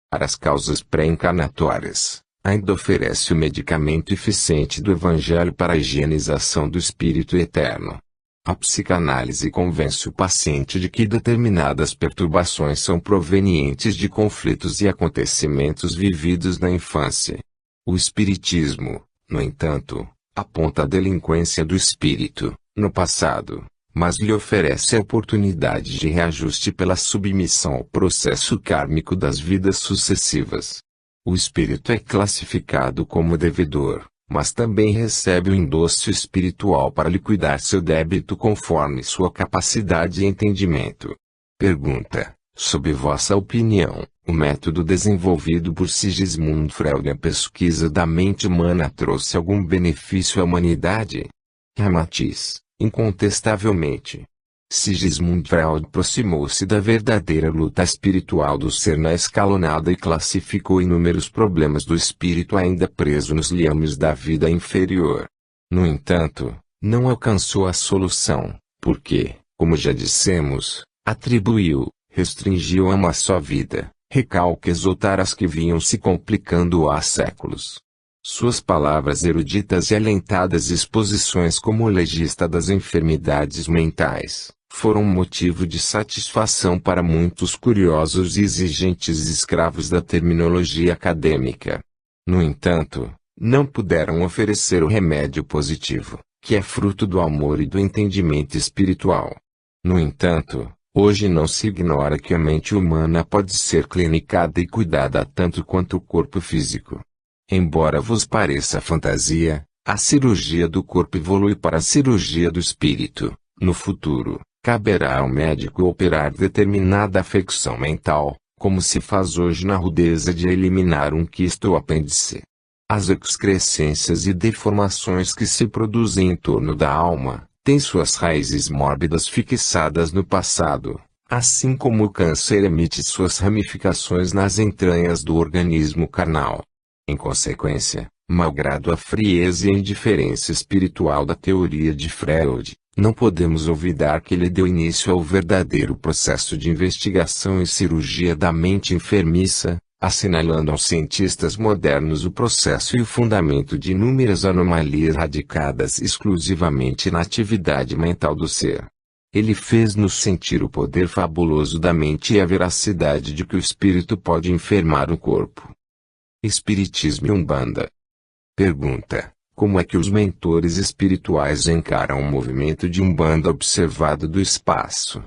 Para as causas pré-encarnatórias, ainda oferece o medicamento eficiente do Evangelho para a higienização do espírito eterno. A psicanálise convence o paciente de que determinadas perturbações são provenientes de conflitos e acontecimentos vividos na infância. O espiritismo, no entanto, aponta a delinquência do espírito, no passado, mas lhe oferece a oportunidade de reajuste pela submissão ao processo kármico das vidas sucessivas. O espírito é classificado como devedor, mas também recebe o endosso espiritual para liquidar seu débito conforme sua capacidade e entendimento. Pergunta: sob vossa opinião, o método desenvolvido por Sigismund Freud na pesquisa da mente humana trouxe algum benefício à humanidade? Ramatiz: incontestavelmente. Sigismund Freud aproximou-se da verdadeira luta espiritual do ser na escalonada e classificou inúmeros problemas do espírito ainda preso nos liames da vida inferior. No entanto, não alcançou a solução, porque, como já dissemos, restringiu a uma só vida, recalques ou taras que vinham se complicando há séculos. Suas palavras eruditas e alentadas exposições como legista das enfermidades mentais foram motivo de satisfação para muitos curiosos e exigentes escravos da terminologia acadêmica. No entanto, não puderam oferecer o remédio positivo, que é fruto do amor e do entendimento espiritual. No entanto, hoje não se ignora que a mente humana pode ser clinicada e cuidada tanto quanto o corpo físico. Embora vos pareça fantasia, a cirurgia do corpo evolui para a cirurgia do espírito. No futuro, caberá ao médico operar determinada afecção mental, como se faz hoje na rudeza de eliminar um quisto ou apêndice. As excrescências e deformações que se produzem em torno da alma, têm suas raízes mórbidas fixadas no passado, assim como o câncer emite suas ramificações nas entranhas do organismo carnal. Em consequência, malgrado a frieza e a indiferença espiritual da teoria de Freud, não podemos olvidar que ele deu início ao verdadeiro processo de investigação e cirurgia da mente enfermiça, assinalando aos cientistas modernos o processo e o fundamento de inúmeras anomalias radicadas exclusivamente na atividade mental do ser. Ele fez-nos sentir o poder fabuloso da mente e a veracidade de que o espírito pode enfermar o corpo. Espiritismo e Umbanda. Pergunta: como é que os mentores espirituais encaram o movimento de Umbanda observado do espaço?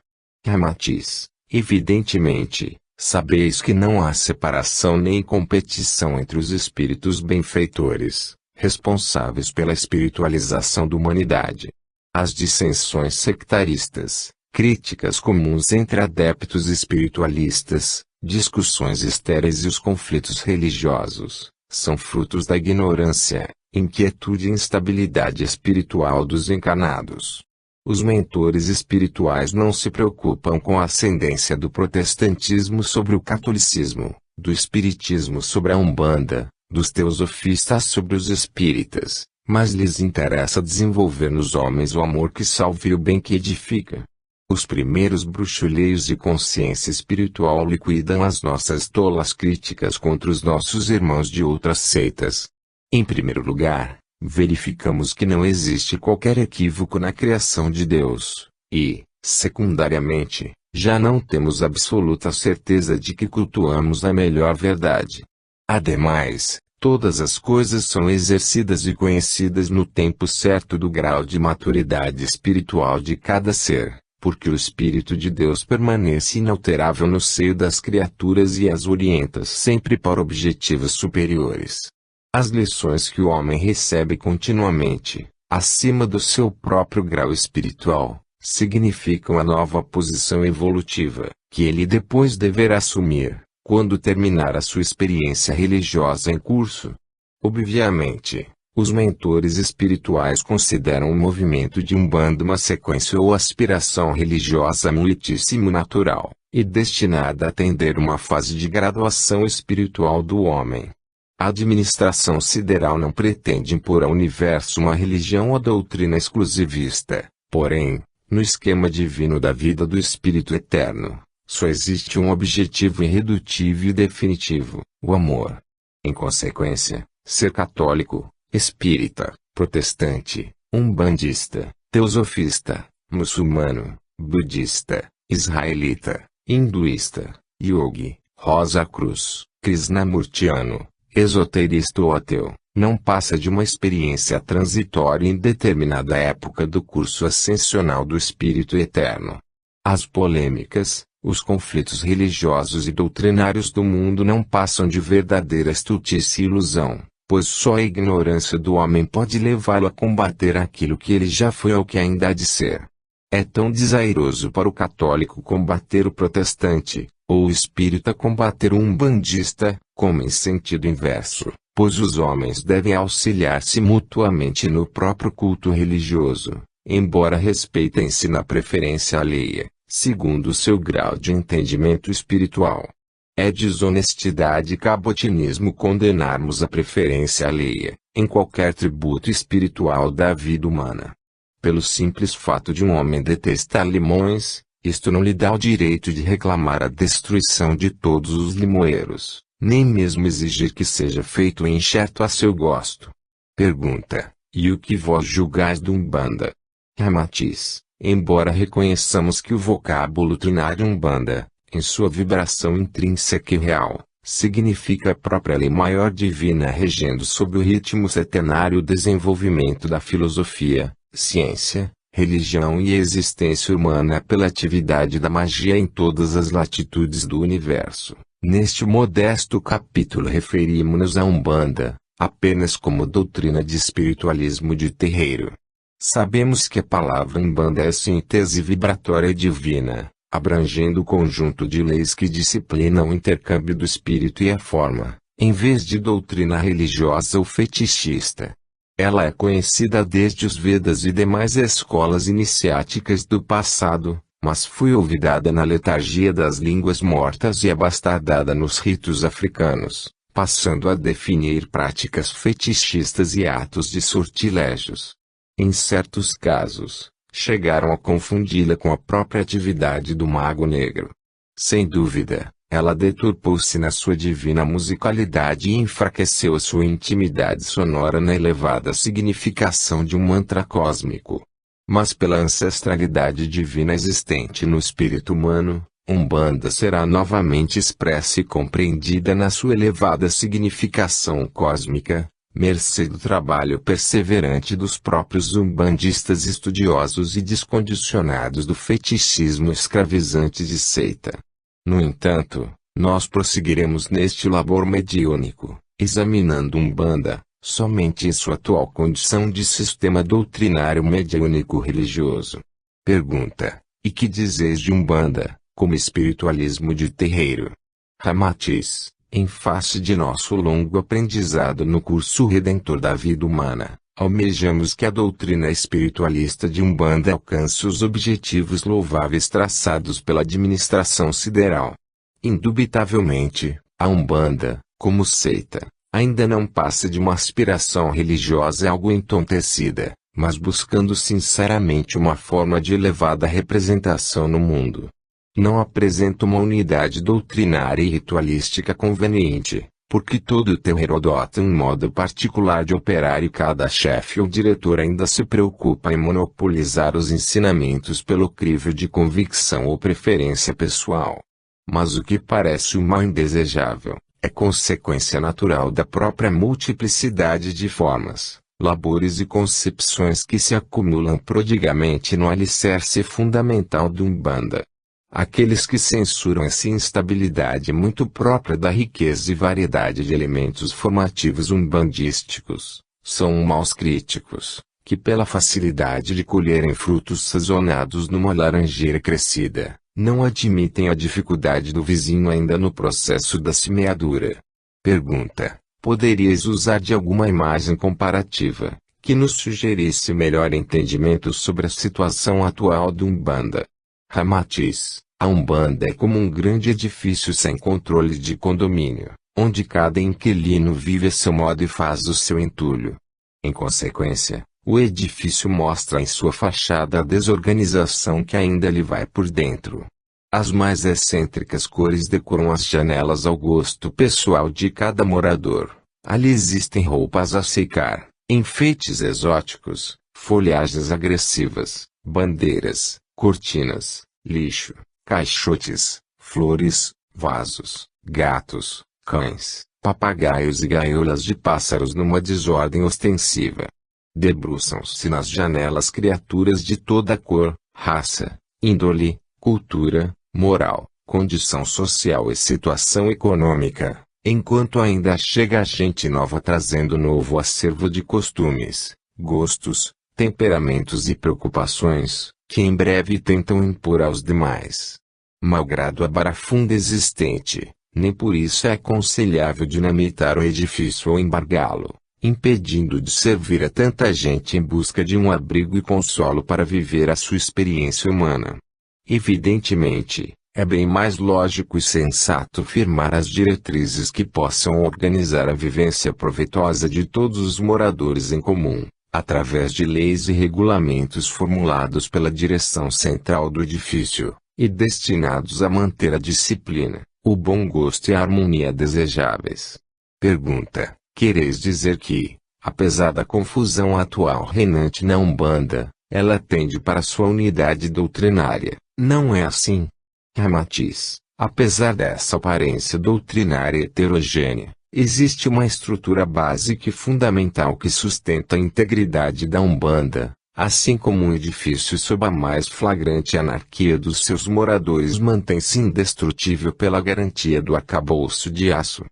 Ramatiz: evidentemente, sabeis que não há separação nem competição entre os espíritos benfeitores, responsáveis pela espiritualização da humanidade. As dissensões sectaristas, críticas comuns entre adeptos espiritualistas, discussões estéreis e os conflitos religiosos, são frutos da ignorância, inquietude e instabilidade espiritual dos encarnados. Os mentores espirituais não se preocupam com a ascendência do protestantismo sobre o catolicismo, do espiritismo sobre a Umbanda, dos teosofistas sobre os espíritas, mas lhes interessa desenvolver nos homens o amor que salva e o bem que edifica. Os primeiros bruxulheios de consciência espiritual liquidam as nossas tolas críticas contra os nossos irmãos de outras seitas. Em primeiro lugar, verificamos que não existe qualquer equívoco na criação de Deus, e, secundariamente, já não temos absoluta certeza de que cultuamos a melhor verdade. Ademais, todas as coisas são exercidas e conhecidas no tempo certo do grau de maturidade espiritual de cada ser, porque o Espírito de Deus permanece inalterável no seio das criaturas e as orienta sempre para objetivos superiores. As lições que o homem recebe continuamente, acima do seu próprio grau espiritual, significam a nova posição evolutiva, que ele depois deverá assumir, quando terminar a sua experiência religiosa em curso. Obviamente, os mentores espirituais consideram o movimento de Umbanda uma sequência ou aspiração religiosa muitíssimo natural, e destinada a atender uma fase de graduação espiritual do homem. A administração sideral não pretende impor ao universo uma religião ou doutrina exclusivista, porém, no esquema divino da vida do Espírito Eterno, Só existe um objetivo irredutível e definitivo: o amor. Em consequência, ser católico, espírita, protestante, umbandista, teosofista, muçulmano, budista, israelita, hinduísta, yogi, Rosa Cruz, krishnamurtiano, esoterista ou ateu, não passa de uma experiência transitória em determinada época do curso ascensional do Espírito Eterno. As polêmicas, os conflitos religiosos e doutrinários do mundo não passam de verdadeira estultice e ilusão, pois só a ignorância do homem pode levá-lo a combater aquilo que ele já foi ou que ainda há de ser. É tão desairoso para o católico combater o protestante, ou o espírita combater o umbandista, como em sentido inverso, pois os homens devem auxiliar-se mutuamente no próprio culto religioso, embora respeitem-se na preferência alheia, segundo o seu grau de entendimento espiritual. É desonestidade e cabotinismo condenarmos a preferência alheia, em qualquer tributo espiritual da vida humana. Pelo simples fato de um homem detestar limões, isto não lhe dá o direito de reclamar a destruição de todos os limoeiros, nem mesmo exigir que seja feito um enxerto a seu gosto. Pergunta: e o que vós julgais de Umbanda? Ramatiz: embora reconheçamos que o vocábulo trinário Umbanda, em sua vibração intrínseca e real, significa a própria lei maior divina regendo sob o ritmo setenário desenvolvimento da filosofia, ciência, religião e existência humana pela atividade da magia em todas as latitudes do universo. Neste modesto capítulo referimos-nos à Umbanda, apenas como doutrina de espiritualismo de terreiro. Sabemos que a palavra Umbanda é síntese vibratória divina, abrangendo o conjunto de leis que disciplinam o intercâmbio do espírito e a forma, em vez de doutrina religiosa ou fetichista. Ela é conhecida desde os Vedas e demais escolas iniciáticas do passado, mas foi olvidada na letargia das línguas mortas e abastardada nos ritos africanos, passando a definir práticas fetichistas e atos de sortilégios. Em certos casos, chegaram a confundi-la com a própria atividade do mago negro. Sem dúvida, ela deturpou-se na sua divina musicalidade e enfraqueceu a sua intimidade sonora na elevada significação de um mantra cósmico. Mas pela ancestralidade divina existente no espírito humano, Umbanda será novamente expressa e compreendida na sua elevada significação cósmica, mercê do trabalho perseverante dos próprios umbandistas estudiosos e descondicionados do fetichismo escravizante de seita. No entanto, nós prosseguiremos neste labor mediúnico, examinando Umbanda, somente em sua atual condição de sistema doutrinário mediúnico religioso. Pergunta: e que dizeis de Umbanda, como espiritualismo de terreiro? Ramatiz: em face de nosso longo aprendizado no curso redentor da vida humana, almejamos que a doutrina espiritualista de Umbanda alcance os objetivos louváveis traçados pela administração sideral. Indubitavelmente, a Umbanda, como seita, ainda não passa de uma aspiração religiosa algo entontecida, mas buscando sinceramente uma forma de elevada representação no mundo. Não apresenta uma unidade doutrinária e ritualística conveniente, porque todo terreiro adota um modo particular de operar e cada chefe ou diretor ainda se preocupa em monopolizar os ensinamentos pelo crivo de convicção ou preferência pessoal. Mas o que parece o mal indesejável, é consequência natural da própria multiplicidade de formas, labores e concepções que se acumulam prodigamente no alicerce fundamental do Umbanda. Aqueles que censuram essa instabilidade muito própria da riqueza e variedade de elementos formativos umbandísticos, são maus críticos, que pela facilidade de colherem frutos sazonados numa laranjeira crescida, não admitem a dificuldade do vizinho ainda no processo da semeadura. Pergunta: poderíeis usar de alguma imagem comparativa, que nos sugerisse melhor entendimento sobre a situação atual do Umbanda? Ramatiz: a Umbanda é como um grande edifício sem controle de condomínio, onde cada inquilino vive a seu modo e faz o seu entulho. Em consequência, o edifício mostra em sua fachada a desorganização que ainda lhe vai por dentro. As mais excêntricas cores decoram as janelas ao gosto pessoal de cada morador. Ali existem roupas a secar, enfeites exóticos, folhagens agressivas, bandeiras, cortinas, lixo, caixotes, flores, vasos, gatos, cães, papagaios e gaiolas de pássaros numa desordem ostensiva. Debruçam-se nas janelas criaturas de toda cor, raça, índole, cultura, moral, condição social e situação econômica, enquanto ainda chega gente nova trazendo novo acervo de costumes, gostos, temperamentos e preocupações, que em breve tentam impor aos demais. Malgrado a barafunda existente, nem por isso é aconselhável dinamitar o edifício ou embargá-lo, impedindo de servir a tanta gente em busca de um abrigo e consolo para viver a sua experiência humana. Evidentemente, é bem mais lógico e sensato firmar as diretrizes que possam organizar a vivência proveitosa de todos os moradores em comum, através de leis e regulamentos formulados pela direção central do edifício, e destinados a manter a disciplina, o bom gosto e a harmonia desejáveis. Pergunta: quereis dizer que, apesar da confusão atual reinante na Umbanda, ela tende para sua unidade doutrinária? Não é assim. Ramatiz: apesar dessa aparência doutrinária heterogênea, existe uma estrutura básica e fundamental que sustenta a integridade da Umbanda, assim como um edifício sob a mais flagrante anarquia dos seus moradores mantém-se indestrutível pela garantia do arcabouço de aço.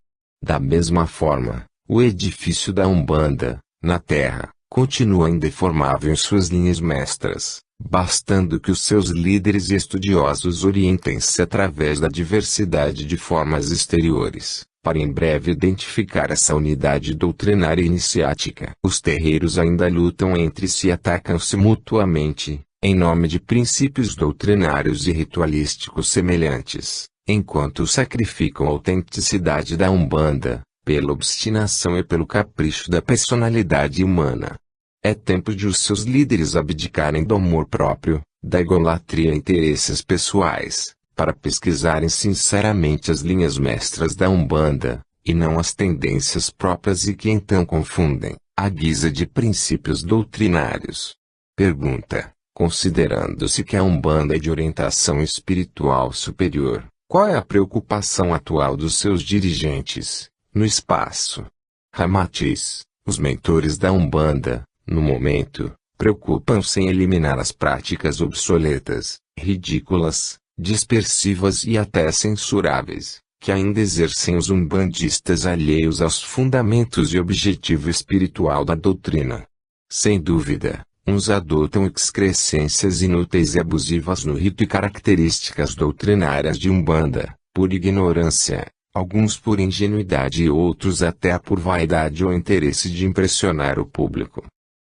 Da mesma forma, o edifício da Umbanda, na Terra, continua indeformável em suas linhas mestras, bastando que os seus líderes e estudiosos orientem-se através da diversidade de formas exteriores, para em breve identificar essa unidade doutrinária iniciática. Os terreiros ainda lutam entre si e atacam-se mutuamente, em nome de princípios doutrinários e ritualísticos semelhantes, enquanto sacrificam a autenticidade da Umbanda, pela obstinação e pelo capricho da personalidade humana. É tempo de os seus líderes abdicarem do amor próprio, da egolatria e interesses pessoais, para pesquisarem sinceramente as linhas mestras da Umbanda, e não as tendências próprias e que então confundem, à guisa de princípios doutrinários. Pergunta: considerando-se que a Umbanda é de orientação espiritual superior, qual é a preocupação atual dos seus dirigentes, no espaço? Ramatiz: os mentores da Umbanda, no momento, preocupam-se em eliminar as práticas obsoletas, ridículas, dispersivas e até censuráveis, que ainda exercem os umbandistas alheios aos fundamentos e objetivo espiritual da doutrina. Sem dúvida, uns adotam excrescências inúteis e abusivas no rito e características doutrinárias de Umbanda, por ignorância, alguns por ingenuidade e outros até por vaidade ou interesse de impressionar o público.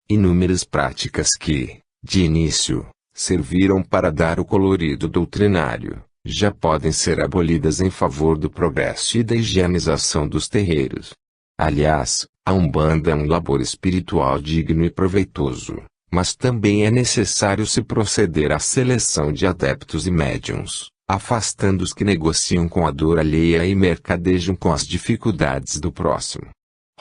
Inúmeras práticas que, de início, serviram para dar o colorido doutrinário, já podem ser abolidas em favor do progresso e da higienização dos terreiros. Aliás, a Umbanda é um labor espiritual digno e proveitoso, mas também é necessário se proceder à seleção de adeptos e médiuns, afastando os que negociam com a dor alheia e mercadejam com as dificuldades do próximo.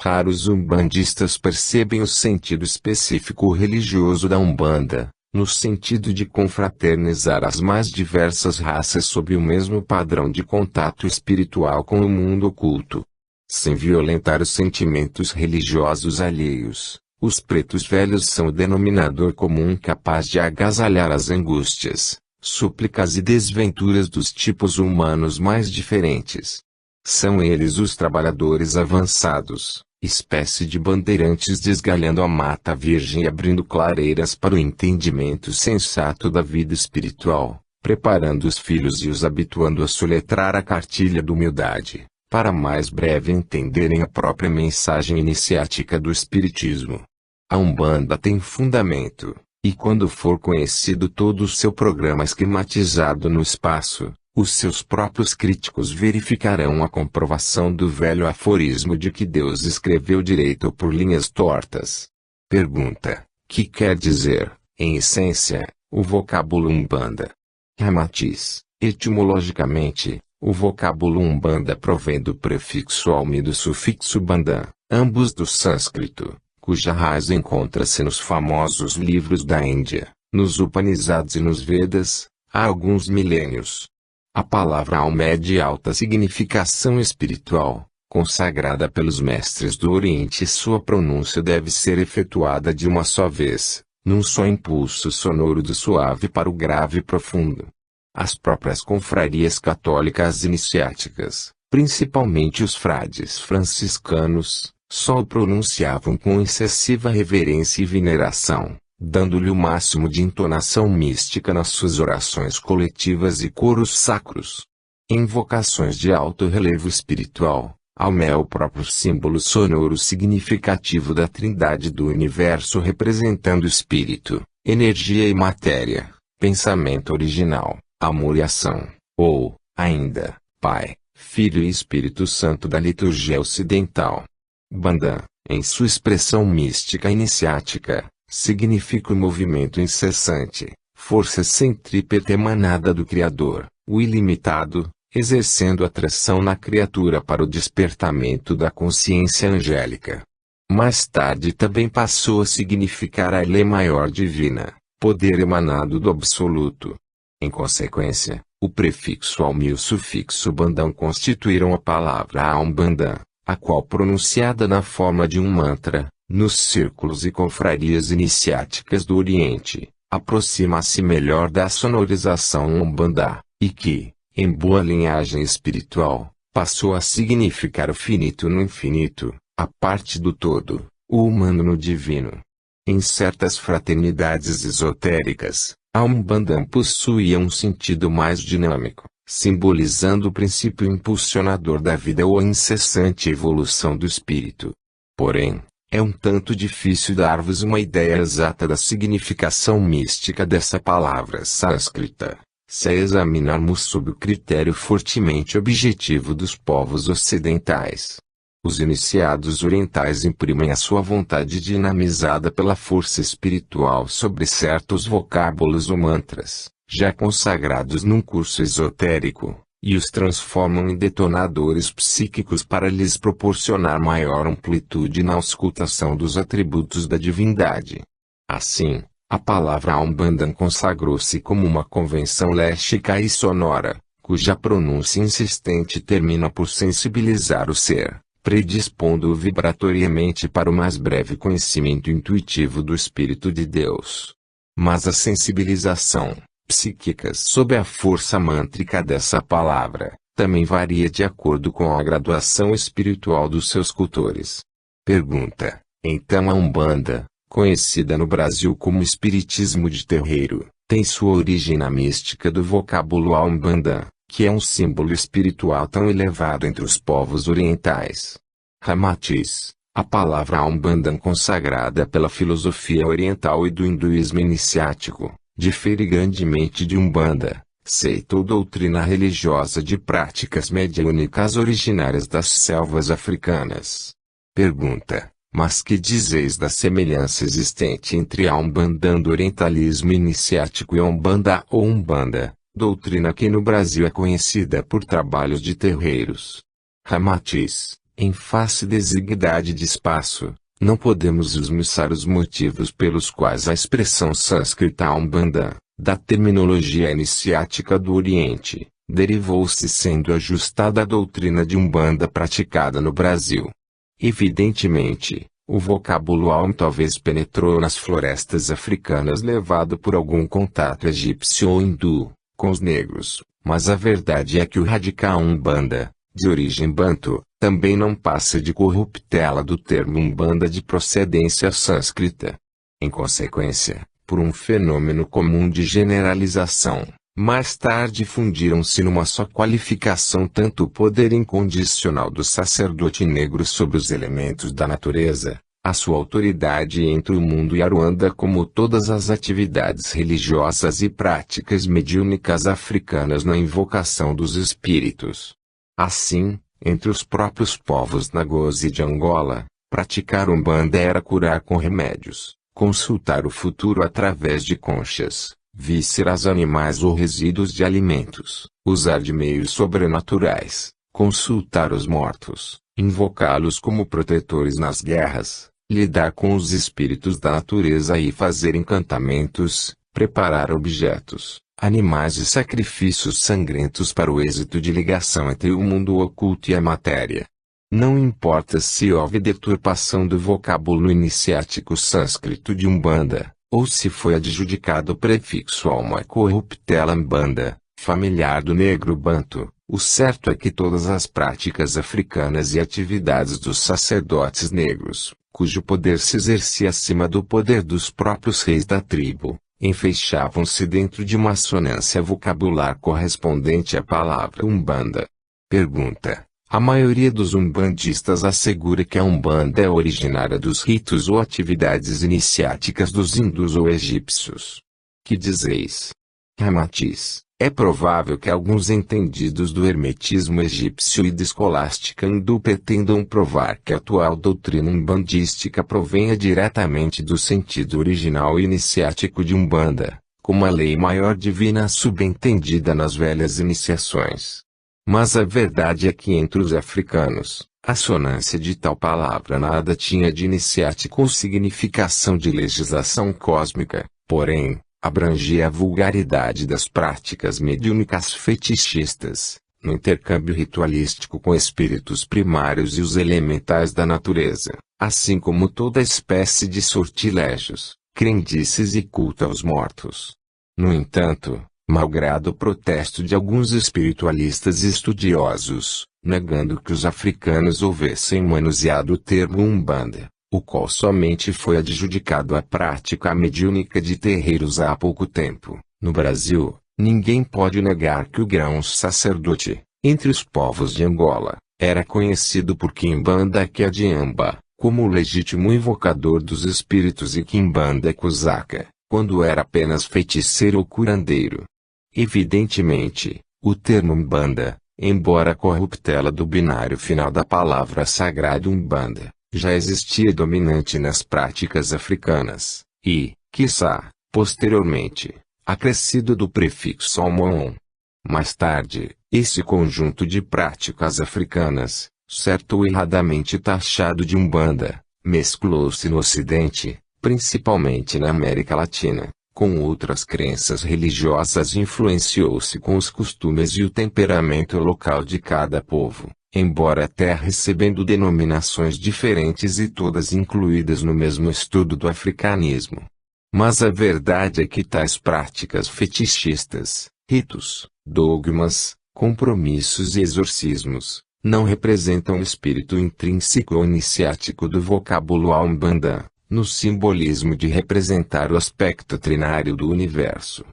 Raros umbandistas percebem o sentido específico religioso da Umbanda, no sentido de confraternizar as mais diversas raças sob o mesmo padrão de contato espiritual com o mundo oculto. Sem violentar os sentimentos religiosos alheios, os pretos velhos são o denominador comum capaz de agasalhar as angústias, súplicas e desventuras dos tipos humanos mais diferentes. São eles os trabalhadores avançados, espécie de bandeirantes desgalhando a mata virgem e abrindo clareiras para o entendimento sensato da vida espiritual, preparando os filhos e os habituando a soletrar a cartilha da humildade, para mais breve entenderem a própria mensagem iniciática do Espiritismo. A Umbanda tem fundamento, e quando for conhecido todo o seu programa esquematizado no espaço, os seus próprios críticos verificarão a comprovação do velho aforismo de que Deus escreveu direito por linhas tortas. Pergunta: que quer dizer, em essência, o vocábulo Umbanda? Ramatiz: Etimologicamente, o vocábulo Umbanda provém do prefixo Alm e do sufixo Bandha, ambos do sânscrito, cuja raiz encontra-se nos famosos livros da Índia, nos Upanishads e nos Vedas, há alguns milênios. A palavra alma é de alta significação espiritual, consagrada pelos mestres do Oriente, e sua pronúncia deve ser efetuada de uma só vez, num só impulso sonoro do suave para o grave profundo. As próprias confrarias católicas iniciáticas, principalmente os frades franciscanos, só o pronunciavam com excessiva reverência e veneração, dando-lhe o máximo de entonação mística nas suas orações coletivas e coros sacros. Em invocações de alto relevo espiritual, alma é o próprio símbolo sonoro significativo da trindade do universo, representando espírito, energia e matéria, pensamento original, amor e ação, ou, ainda, Pai, Filho e Espírito Santo da liturgia ocidental. Bandha, em sua expressão mística iniciática, significa o movimento incessante, força centrípeta emanada do Criador, o ilimitado, exercendo atração na criatura para o despertamento da consciência angélica. Mais tarde também passou a significar a lei maior divina, poder emanado do Absoluto. Em consequência, o prefixo Alm e o sufixo Bandham constituíram a palavra Aumbanda, a qual, pronunciada na forma de um mantra, nos círculos e confrarias iniciáticas do Oriente, aproxima-se melhor da sonorização Umbanda, e que, em boa linhagem espiritual, passou a significar o finito no infinito, a parte do todo, o humano no divino. Em certas fraternidades esotéricas, a Umbanda possuía um sentido mais dinâmico, simbolizando o princípio impulsionador da vida ou a incessante evolução do espírito. Porém, é um tanto difícil dar-vos uma ideia exata da significação mística dessa palavra sânscrita, se a examinarmos sob o critério fortemente objetivo dos povos ocidentais. Os iniciados orientais imprimem a sua vontade dinamizada pela força espiritual sobre certos vocábulos ou mantras, já consagrados num curso esotérico, e os transformam em detonadores psíquicos para lhes proporcionar maior amplitude na auscultação dos atributos da divindade. Assim, a palavra Umbanda consagrou-se como uma convenção léxica e sonora, cuja pronúncia insistente termina por sensibilizar o ser, predispondo-o vibratoriamente para o mais breve conhecimento intuitivo do Espírito de Deus. Mas a sensibilização psíquica sob a força mântrica dessa palavra, também varia de acordo com a graduação espiritual dos seus cultores. Pergunta: então a Umbanda, conhecida no Brasil como espiritismo de terreiro, tem sua origem na mística do vocábulo Aumbanda, que é um símbolo espiritual tão elevado entre os povos orientais? Ramatiz: a palavra Aumbanda consagrada pela filosofia oriental e do hinduísmo iniciático, difere grandemente de Umbanda, seita ou doutrina religiosa de práticas mediúnicas originárias das selvas africanas. Pergunta: mas que dizeis da semelhança existente entre a Umbanda do orientalismo iniciático e a Umbanda ou Umbanda, doutrina que no Brasil é conhecida por trabalhos de terreiros? Ramatiz: em face da exiguidade de espaço, não podemos esmiuçar os motivos pelos quais a expressão sânscrita Umbanda, da terminologia iniciática do Oriente, derivou-se sendo ajustada à doutrina de Umbanda praticada no Brasil. Evidentemente, o vocábulo Aum talvez penetrou nas florestas africanas levado por algum contato egípcio ou hindu, com os negros, mas a verdade é que o radical Umbanda, de origem banto, também não passa de corruptela do termo Umbanda de procedência sânscrita. Em consequência, por um fenômeno comum de generalização, mais tarde fundiram-se numa só qualificação tanto o poder incondicional do sacerdote negro sobre os elementos da natureza, a sua autoridade entre o mundo e a Ruanda, como todas as atividades religiosas e práticas mediúnicas africanas na invocação dos espíritos. Assim, entre os próprios povos nagôs e de Angola, praticar Umbanda era curar com remédios, consultar o futuro através de conchas, vísceras animais ou resíduos de alimentos, usar de meios sobrenaturais, consultar os mortos, invocá-los como protetores nas guerras, lidar com os espíritos da natureza e fazer encantamentos, preparar objetos, animais e sacrifícios sangrentos para o êxito de ligação entre o mundo oculto e a matéria. Não importa se houve deturpação do vocábulo iniciático sânscrito de Umbanda, ou se foi adjudicado o prefixo a uma corruptela Mbanda, familiar do negro banto, o certo é que todas as práticas africanas e atividades dos sacerdotes negros, cujo poder se exercia acima do poder dos próprios reis da tribo, enfeixavam-se dentro de uma assonância vocabular correspondente à palavra Umbanda. Pergunta: a maioria dos umbandistas assegura que a Umbanda é originária dos ritos ou atividades iniciáticas dos hindus ou egípcios. Que dizeis? Ramatiz: é provável que alguns entendidos do hermetismo egípcio e da escolástica hindu pretendam provar que a atual doutrina umbandística provenha diretamente do sentido original e iniciático de Umbanda, como a lei maior divina subentendida nas velhas iniciações. Mas a verdade é que entre os africanos, a assonância de tal palavra nada tinha de iniciático ou significação de legislação cósmica, porém, abrangia a vulgaridade das práticas mediúnicas fetichistas, no intercâmbio ritualístico com espíritos primários e os elementais da natureza, assim como toda espécie de sortilégios, crendices e culto aos mortos. No entanto, malgrado o protesto de alguns espiritualistas estudiosos, negando que os africanos houvessem manuseado o termo Umbanda, o qual somente foi adjudicado à prática mediúnica de terreiros há pouco tempo, no Brasil, ninguém pode negar que o grão-sacerdote, entre os povos de Angola, era conhecido por Kimbanda Kadiamba, como o legítimo invocador dos espíritos e Kimbanda Kusaka, quando era apenas feiticeiro ou curandeiro. Evidentemente, o termo Umbanda, embora corruptela do binário final da palavra sagrada Umbanda, já existia dominante nas práticas africanas, e, quiçá, posteriormente, acrescido do prefixo Omon. Mais tarde, esse conjunto de práticas africanas, certo ou erradamente taxado de Umbanda, mesclou-se no Ocidente, principalmente na América Latina, com outras crenças religiosas e influenciou-se com os costumes e o temperamento local de cada povo, embora até recebendo denominações diferentes e todas incluídas no mesmo estudo do africanismo. Mas a verdade é que tais práticas fetichistas, ritos, dogmas, compromissos e exorcismos, não representam o espírito intrínseco ou iniciático do vocábulo Umbanda, no simbolismo de representar o aspecto trinário do universo.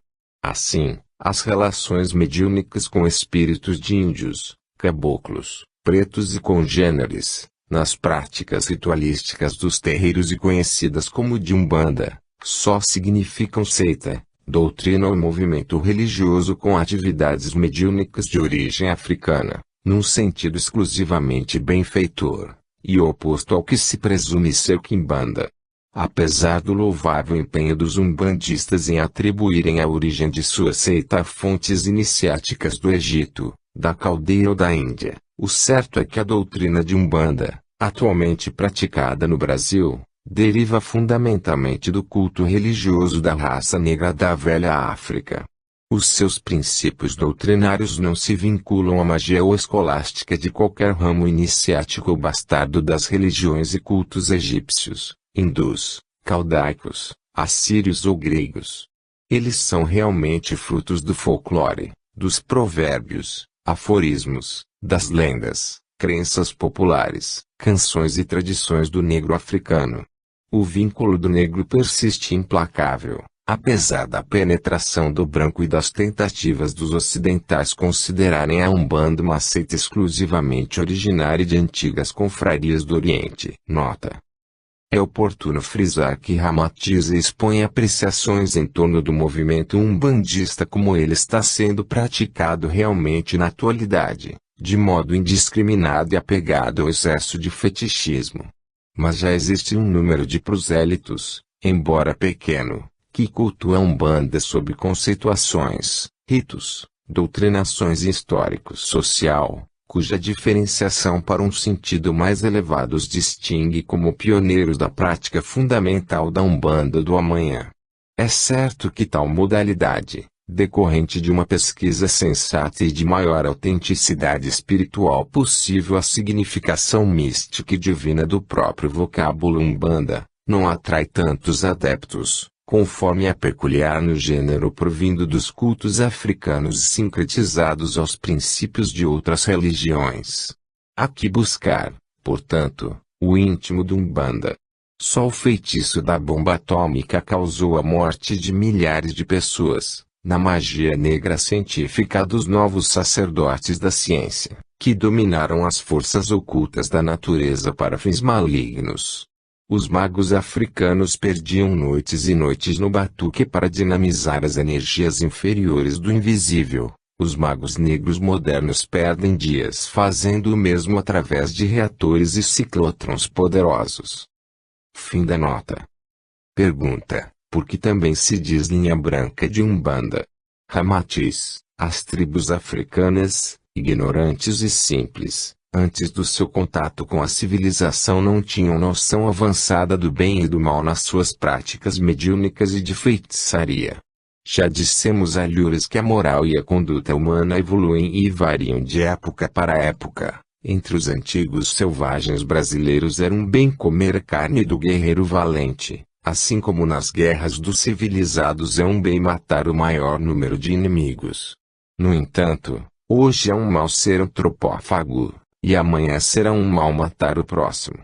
Assim, as relações mediúnicas com espíritos de índios, caboclos, pretos e congêneres, nas práticas ritualísticas dos terreiros e conhecidas como de Umbanda, só significam seita, doutrina ou movimento religioso com atividades mediúnicas de origem africana, num sentido exclusivamente benfeitor, e oposto ao que se presume ser Kimbanda. Apesar do louvável empenho dos umbandistas em atribuírem a origem de sua seita a fontes iniciáticas do Egito, da Caldeia ou da Índia, o certo é que a doutrina de Umbanda, atualmente praticada no Brasil, deriva fundamentalmente do culto religioso da raça negra da velha África. Os seus princípios doutrinários não se vinculam à magia ou escolástica de qualquer ramo iniciático ou bastardo das religiões e cultos egípcios, hindus, caldaicos, assírios ou gregos. Eles são realmente frutos do folclore, dos provérbios, aforismos, das lendas, crenças populares, canções e tradições do negro africano. O vínculo do negro persiste implacável, apesar da penetração do branco e das tentativas dos ocidentais considerarem a Umbanda uma seita exclusivamente originária de antigas confrarias do Oriente. Nota: é oportuno frisar que Ramatiz expõe apreciações em torno do movimento umbandista como ele está sendo praticado realmente na atualidade, de modo indiscriminado e apegado ao excesso de fetichismo. Mas já existe um número de prosélitos, embora pequeno, que cultua a Umbanda sob conceituações, ritos, doutrinações e histórico-social, cuja diferenciação para um sentido mais elevado os distingue como pioneiros da prática fundamental da Umbanda do amanhã. É certo que tal modalidade, decorrente de uma pesquisa sensata e de maior autenticidade espiritual possível à significação mística e divina do próprio vocábulo Umbanda, não atrai tantos adeptos, conforme é peculiar no gênero provindo dos cultos africanos sincretizados aos princípios de outras religiões. Há que buscar, portanto, o íntimo do Umbanda. Só o feitiço da bomba atômica causou a morte de milhares de pessoas, na magia negra científica dos novos sacerdotes da ciência, que dominaram as forças ocultas da natureza para fins malignos. Os magos africanos perdiam noites e noites no batuque para dinamizar as energias inferiores do invisível. Os magos negros modernos perdem dias fazendo o mesmo através de reatores e ciclotrons poderosos. Fim da nota. Pergunta: por que também se diz linha branca de Umbanda? Ramatiz: as tribos africanas, ignorantes e simples, antes do seu contato com a civilização não tinham noção avançada do bem e do mal nas suas práticas mediúnicas e de feitiçaria. Já dissemos a Lures que a moral e a conduta humana evoluem e variam de época para época. Entre os antigos selvagens brasileiros era um bem comer a carne do guerreiro valente, assim como nas guerras dos civilizados é um bem matar o maior número de inimigos. No entanto, hoje é um mal ser antropófago, e amanhã será um mal matar o próximo.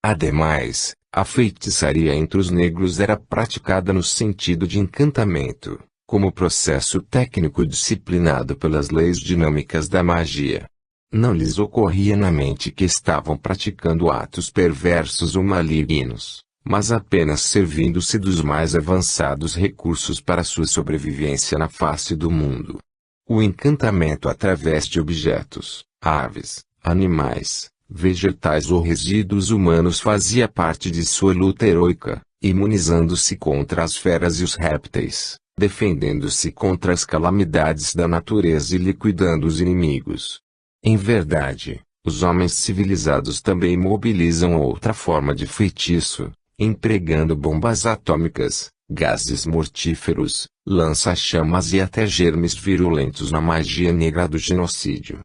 Ademais, a feitiçaria entre os negros era praticada no sentido de encantamento, como processo técnico disciplinado pelas leis dinâmicas da magia. Não lhes ocorria na mente que estavam praticando atos perversos ou malignos, mas apenas servindo-se dos mais avançados recursos para sua sobrevivência na face do mundo. O encantamento através de objetos, aves, animais, vegetais ou resíduos humanos fazia parte de sua luta heroica, imunizando-se contra as feras e os répteis, defendendo-se contra as calamidades da natureza e liquidando os inimigos. Em verdade, os homens civilizados também mobilizam outra forma de feitiço, empregando bombas atômicas, gases mortíferos, lança-chamas e até germes virulentos na magia negra do genocídio.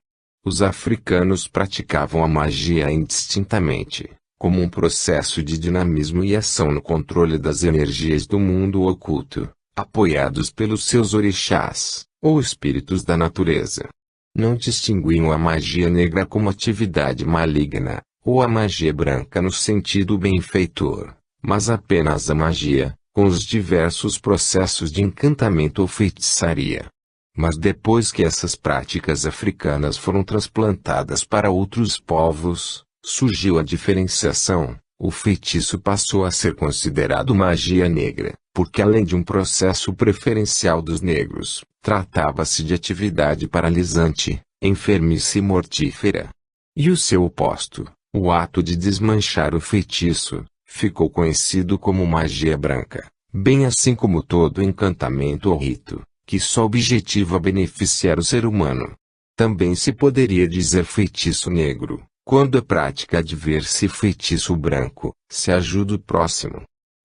Os africanos praticavam a magia indistintamente, como um processo de dinamismo e ação no controle das energias do mundo oculto, apoiados pelos seus orixás, ou espíritos da natureza. Não distinguiam a magia negra como atividade maligna, ou a magia branca no sentido benfeitor, mas apenas a magia, com os diversos processos de encantamento ou feitiçaria. Mas depois que essas práticas africanas foram transplantadas para outros povos, surgiu a diferenciação. O feitiço passou a ser considerado magia negra, porque além de um processo preferencial dos negros, tratava-se de atividade paralisante, enfermiça e mortífera. E o seu oposto, o ato de desmanchar o feitiço, ficou conhecido como magia branca, bem assim como todo encantamento ou rito, que só objetiva beneficiar o ser humano. Também se poderia dizer feitiço negro, quando a prática de ver-se feitiço branco, se ajuda o próximo.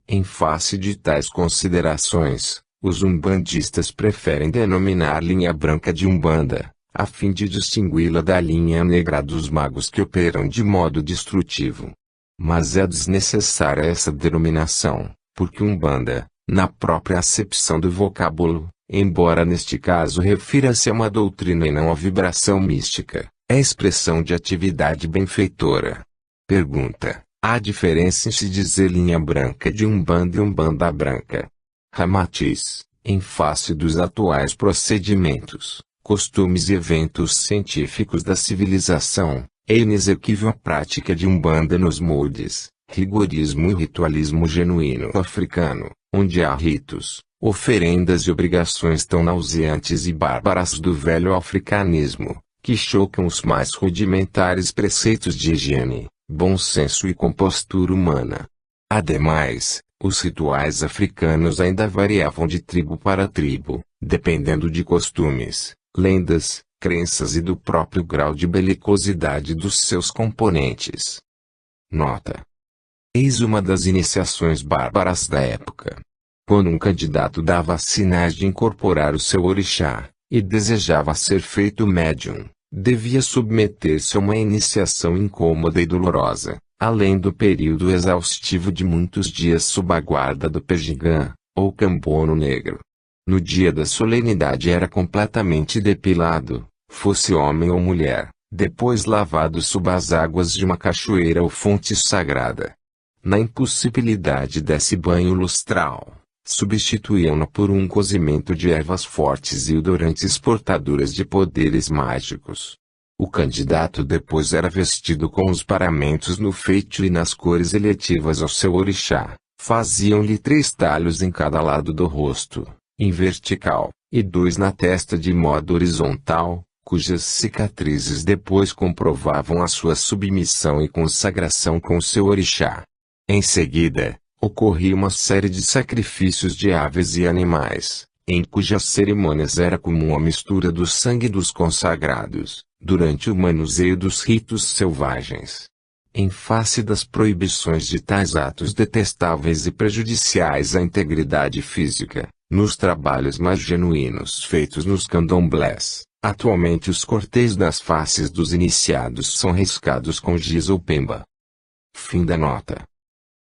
Em face de tais considerações, os umbandistas preferem denominar linha branca de Umbanda, a fim de distingui-la da linha negra dos magos que operam de modo destrutivo. Mas é desnecessária essa denominação, porque Umbanda, na própria acepção do vocábulo, embora neste caso refira-se a uma doutrina e não a vibração mística, é expressão de atividade benfeitora. Pergunta: há diferença em se dizer linha branca de Umbanda e Umbanda branca? Ramatiz: em face dos atuais procedimentos, costumes e eventos científicos da civilização, é inexequível a prática de Umbanda nos moldes, rigorismo e ritualismo genuíno africano, onde há ritos, oferendas e obrigações tão nauseantes e bárbaras do velho africanismo, que chocam os mais rudimentares preceitos de higiene, bom senso e compostura humana. Ademais, Os rituais africanos ainda variavam de tribo para tribo, dependendo de costumes, lendas, crenças e do próprio grau de belicosidade dos seus componentes. Nota: eis uma das iniciações bárbaras da época. Quando um candidato dava sinais de incorporar o seu orixá, e desejava ser feito médium, devia submeter-se a uma iniciação incômoda e dolorosa, além do período exaustivo de muitos dias sob a guarda do pejigã, ou cambono negro. No dia da solenidade era completamente depilado, fosse homem ou mulher, depois lavado sob as águas de uma cachoeira ou fonte sagrada. Na impossibilidade desse banho lustral, substituíam-no por um cozimento de ervas fortes e odorantes portadoras de poderes mágicos. O candidato depois era vestido com os paramentos no feitio e nas cores eletivas ao seu orixá. Faziam-lhe 3 talhos em cada lado do rosto, em vertical, e 2 na testa de modo horizontal, cujas cicatrizes depois comprovavam a sua submissão e consagração com o seu orixá. Em seguida, ocorria uma série de sacrifícios de aves e animais, em cujas cerimônias era comum a mistura do sangue dos consagrados, durante o manuseio dos ritos selvagens. Em face das proibições de tais atos detestáveis e prejudiciais à integridade física, nos trabalhos mais genuínos feitos nos candomblés, atualmente os cortês das faces dos iniciados são riscados com giz ou pemba. Fim da nota.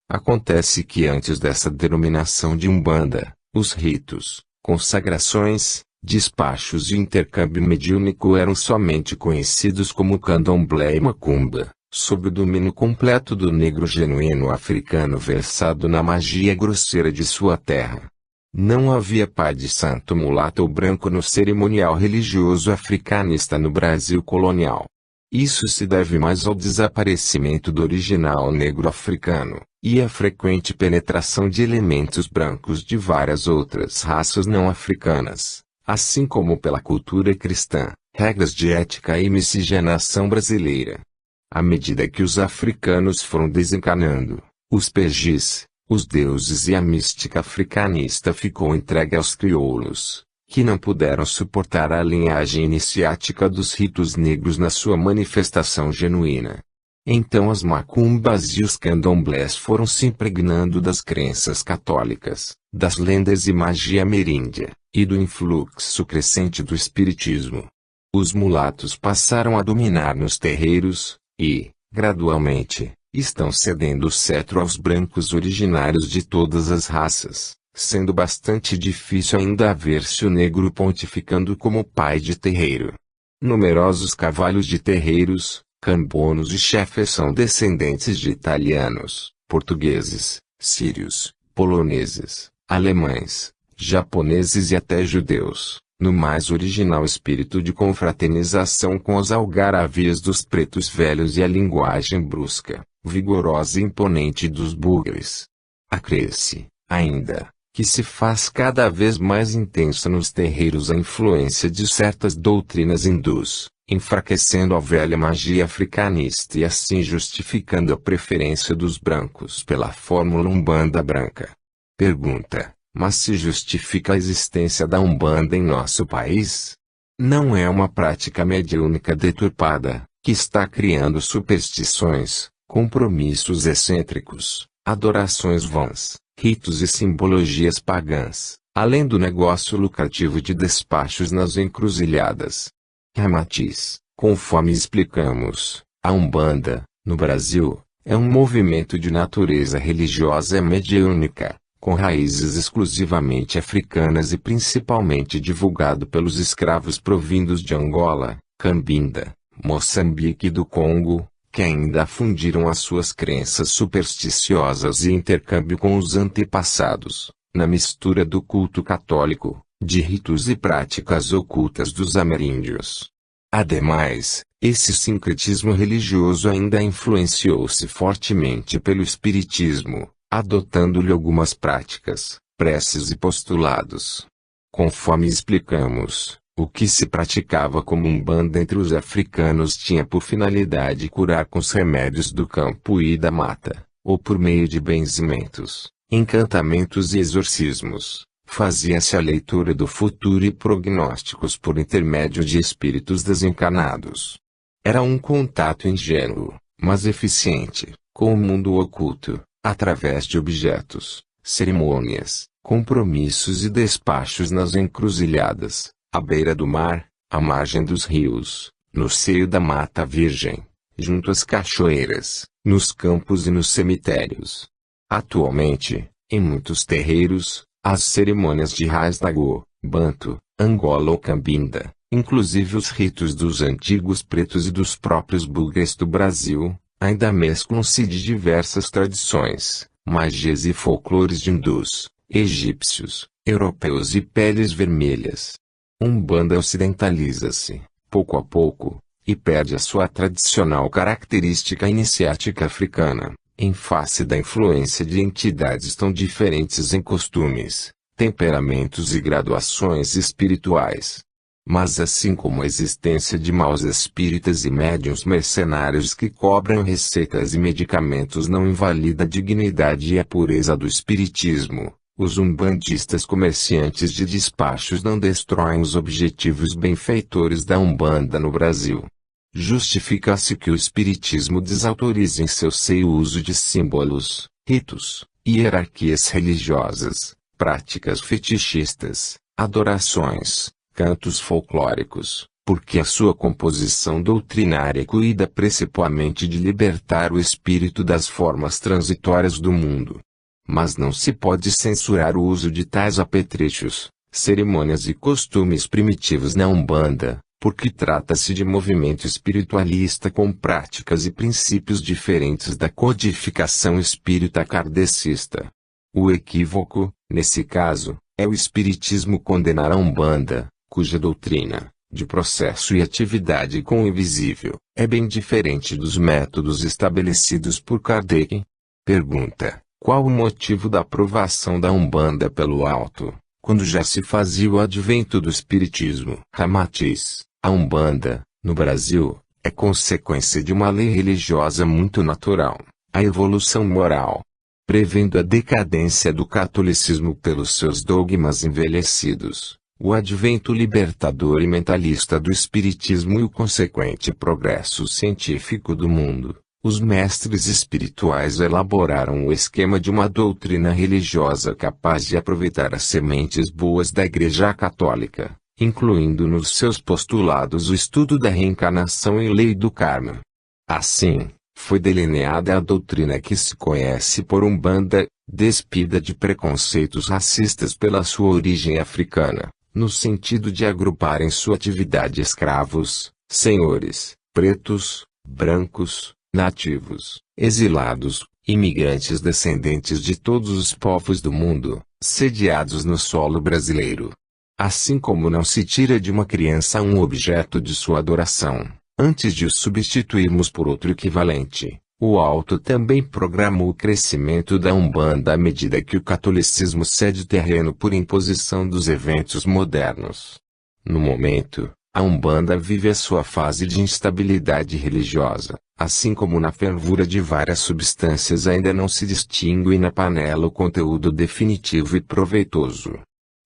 Acontece que antes dessa denominação de Umbanda, os ritos, consagrações, despachos e intercâmbio mediúnico eram somente conhecidos como candomblé e macumba, sob o domínio completo do negro genuíno africano versado na magia grosseira de sua terra. Não havia pai de santo mulato ou branco no cerimonial religioso africanista no Brasil colonial. Isso se deve mais ao desaparecimento do original negro africano, e à frequente penetração de elementos brancos de várias outras raças não africanas, assim como pela cultura cristã, regras de ética e miscigenação brasileira. À medida que os africanos foram desencanando, os pejis, os deuses e a mística africanista ficou entregue aos crioulos, que não puderam suportar a linhagem iniciática dos ritos negros na sua manifestação genuína. Então as macumbas e os candomblés foram se impregnando das crenças católicas, das lendas e magia ameríndia, e do influxo crescente do espiritismo. Os mulatos passaram a dominar nos terreiros, e, gradualmente, estão cedendo o cetro aos brancos originários de todas as raças, sendo bastante difícil ainda ver-se o negro pontificando como pai de terreiro. Numerosos cavalos de terreiros, cambonos e chefes são descendentes de italianos, portugueses, sírios, poloneses, alemães, japoneses e até judeus, no mais original espírito de confraternização com os algaravias dos pretos velhos e a linguagem brusca, vigorosa e imponente dos bugres. Acresce, ainda, que se faz cada vez mais intensa nos terreiros a influência de certas doutrinas hindus, enfraquecendo a velha magia africanista e assim justificando a preferência dos brancos pela fórmula Umbanda branca. Pergunta: mas se justifica a existência da Umbanda em nosso país? Não é uma prática mediúnica deturpada, que está criando superstições, compromissos excêntricos, adorações vãs, ritos e simbologias pagãs, além do negócio lucrativo de despachos nas encruzilhadas. Ramatiz, conforme explicamos, a Umbanda, no Brasil, é um movimento de natureza religiosa e mediúnica, com raízes exclusivamente africanas e principalmente divulgado pelos escravos provindos de Angola, Cabinda, Moçambique e do Congo, que ainda fundiram as suas crenças supersticiosas e intercâmbio com os antepassados, na mistura do culto católico, de ritos e práticas ocultas dos ameríndios. Ademais, esse sincretismo religioso ainda influenciou-se fortemente pelo espiritismo, adotando-lhe algumas práticas, preces e postulados. Conforme explicamos, o que se praticava como Umbanda entre os africanos tinha por finalidade curar com os remédios do campo e da mata, ou por meio de benzimentos, encantamentos e exorcismos. Fazia-se a leitura do futuro e prognósticos por intermédio de espíritos desencarnados. Era um contato ingênuo, mas eficiente, com o mundo oculto, através de objetos, cerimônias, compromissos e despachos nas encruzilhadas, à beira do mar, à margem dos rios, no seio da Mata Virgem, junto às cachoeiras, nos campos e nos cemitérios. Atualmente, em muitos terreiros, as cerimônias de Rasdago, Banto, Angola ou Cambinda, inclusive os ritos dos antigos pretos e dos próprios bugres do Brasil, ainda mesclam-se de diversas tradições, magias e folclores de hindus, egípcios, europeus e peles vermelhas. Umbanda ocidentaliza-se, pouco a pouco, e perde a sua tradicional característica iniciática africana, em face da influência de entidades tão diferentes em costumes, temperamentos e graduações espirituais. Mas assim como a existência de maus espíritas e médiuns mercenários que cobram receitas e medicamentos não invalida a dignidade e a pureza do espiritismo, os umbandistas comerciantes de despachos não destroem os objetivos benfeitores da Umbanda no Brasil. Justifica-se que o espiritismo desautorize em seu seio o uso de símbolos, ritos, hierarquias religiosas, práticas fetichistas, adorações, cantos folclóricos, porque a sua composição doutrinária cuida principalmente de libertar o espírito das formas transitórias do mundo. Mas não se pode censurar o uso de tais apetrechos, cerimônias e costumes primitivos na Umbanda, porque trata-se de movimento espiritualista com práticas e princípios diferentes da codificação espírita kardecista. O equívoco, nesse caso, é o espiritismo condenar a Umbanda, cuja doutrina, de processo e atividade com o invisível, é bem diferente dos métodos estabelecidos por Kardec. Pergunta: qual o motivo da aprovação da Umbanda pelo alto, quando já se fazia o advento do espiritismo? Ramatiz: a Umbanda, no Brasil, é consequência de uma lei religiosa muito natural, a evolução moral. Prevendo a decadência do catolicismo pelos seus dogmas envelhecidos, o advento libertador e mentalista do espiritismo e o consequente progresso científico do mundo, os mestres espirituais elaboraram o esquema de uma doutrina religiosa capaz de aproveitar as sementes boas da Igreja Católica, incluindo nos seus postulados o estudo da reencarnação e lei do karma. Assim, foi delineada a doutrina que se conhece por Umbanda, despida de preconceitos racistas pela sua origem africana, no sentido de agrupar em sua atividade escravos, senhores, pretos, brancos, nativos, exilados, imigrantes descendentes de todos os povos do mundo, sediados no solo brasileiro. Assim como não se tira de uma criança um objeto de sua adoração, antes de o substituirmos por outro equivalente, o alto também programou o crescimento da Umbanda à medida que o catolicismo cede terreno por imposição dos eventos modernos. No momento, a Umbanda vive a sua fase de instabilidade religiosa, assim como na fervura de várias substâncias ainda não se distingue na panela o conteúdo definitivo e proveitoso.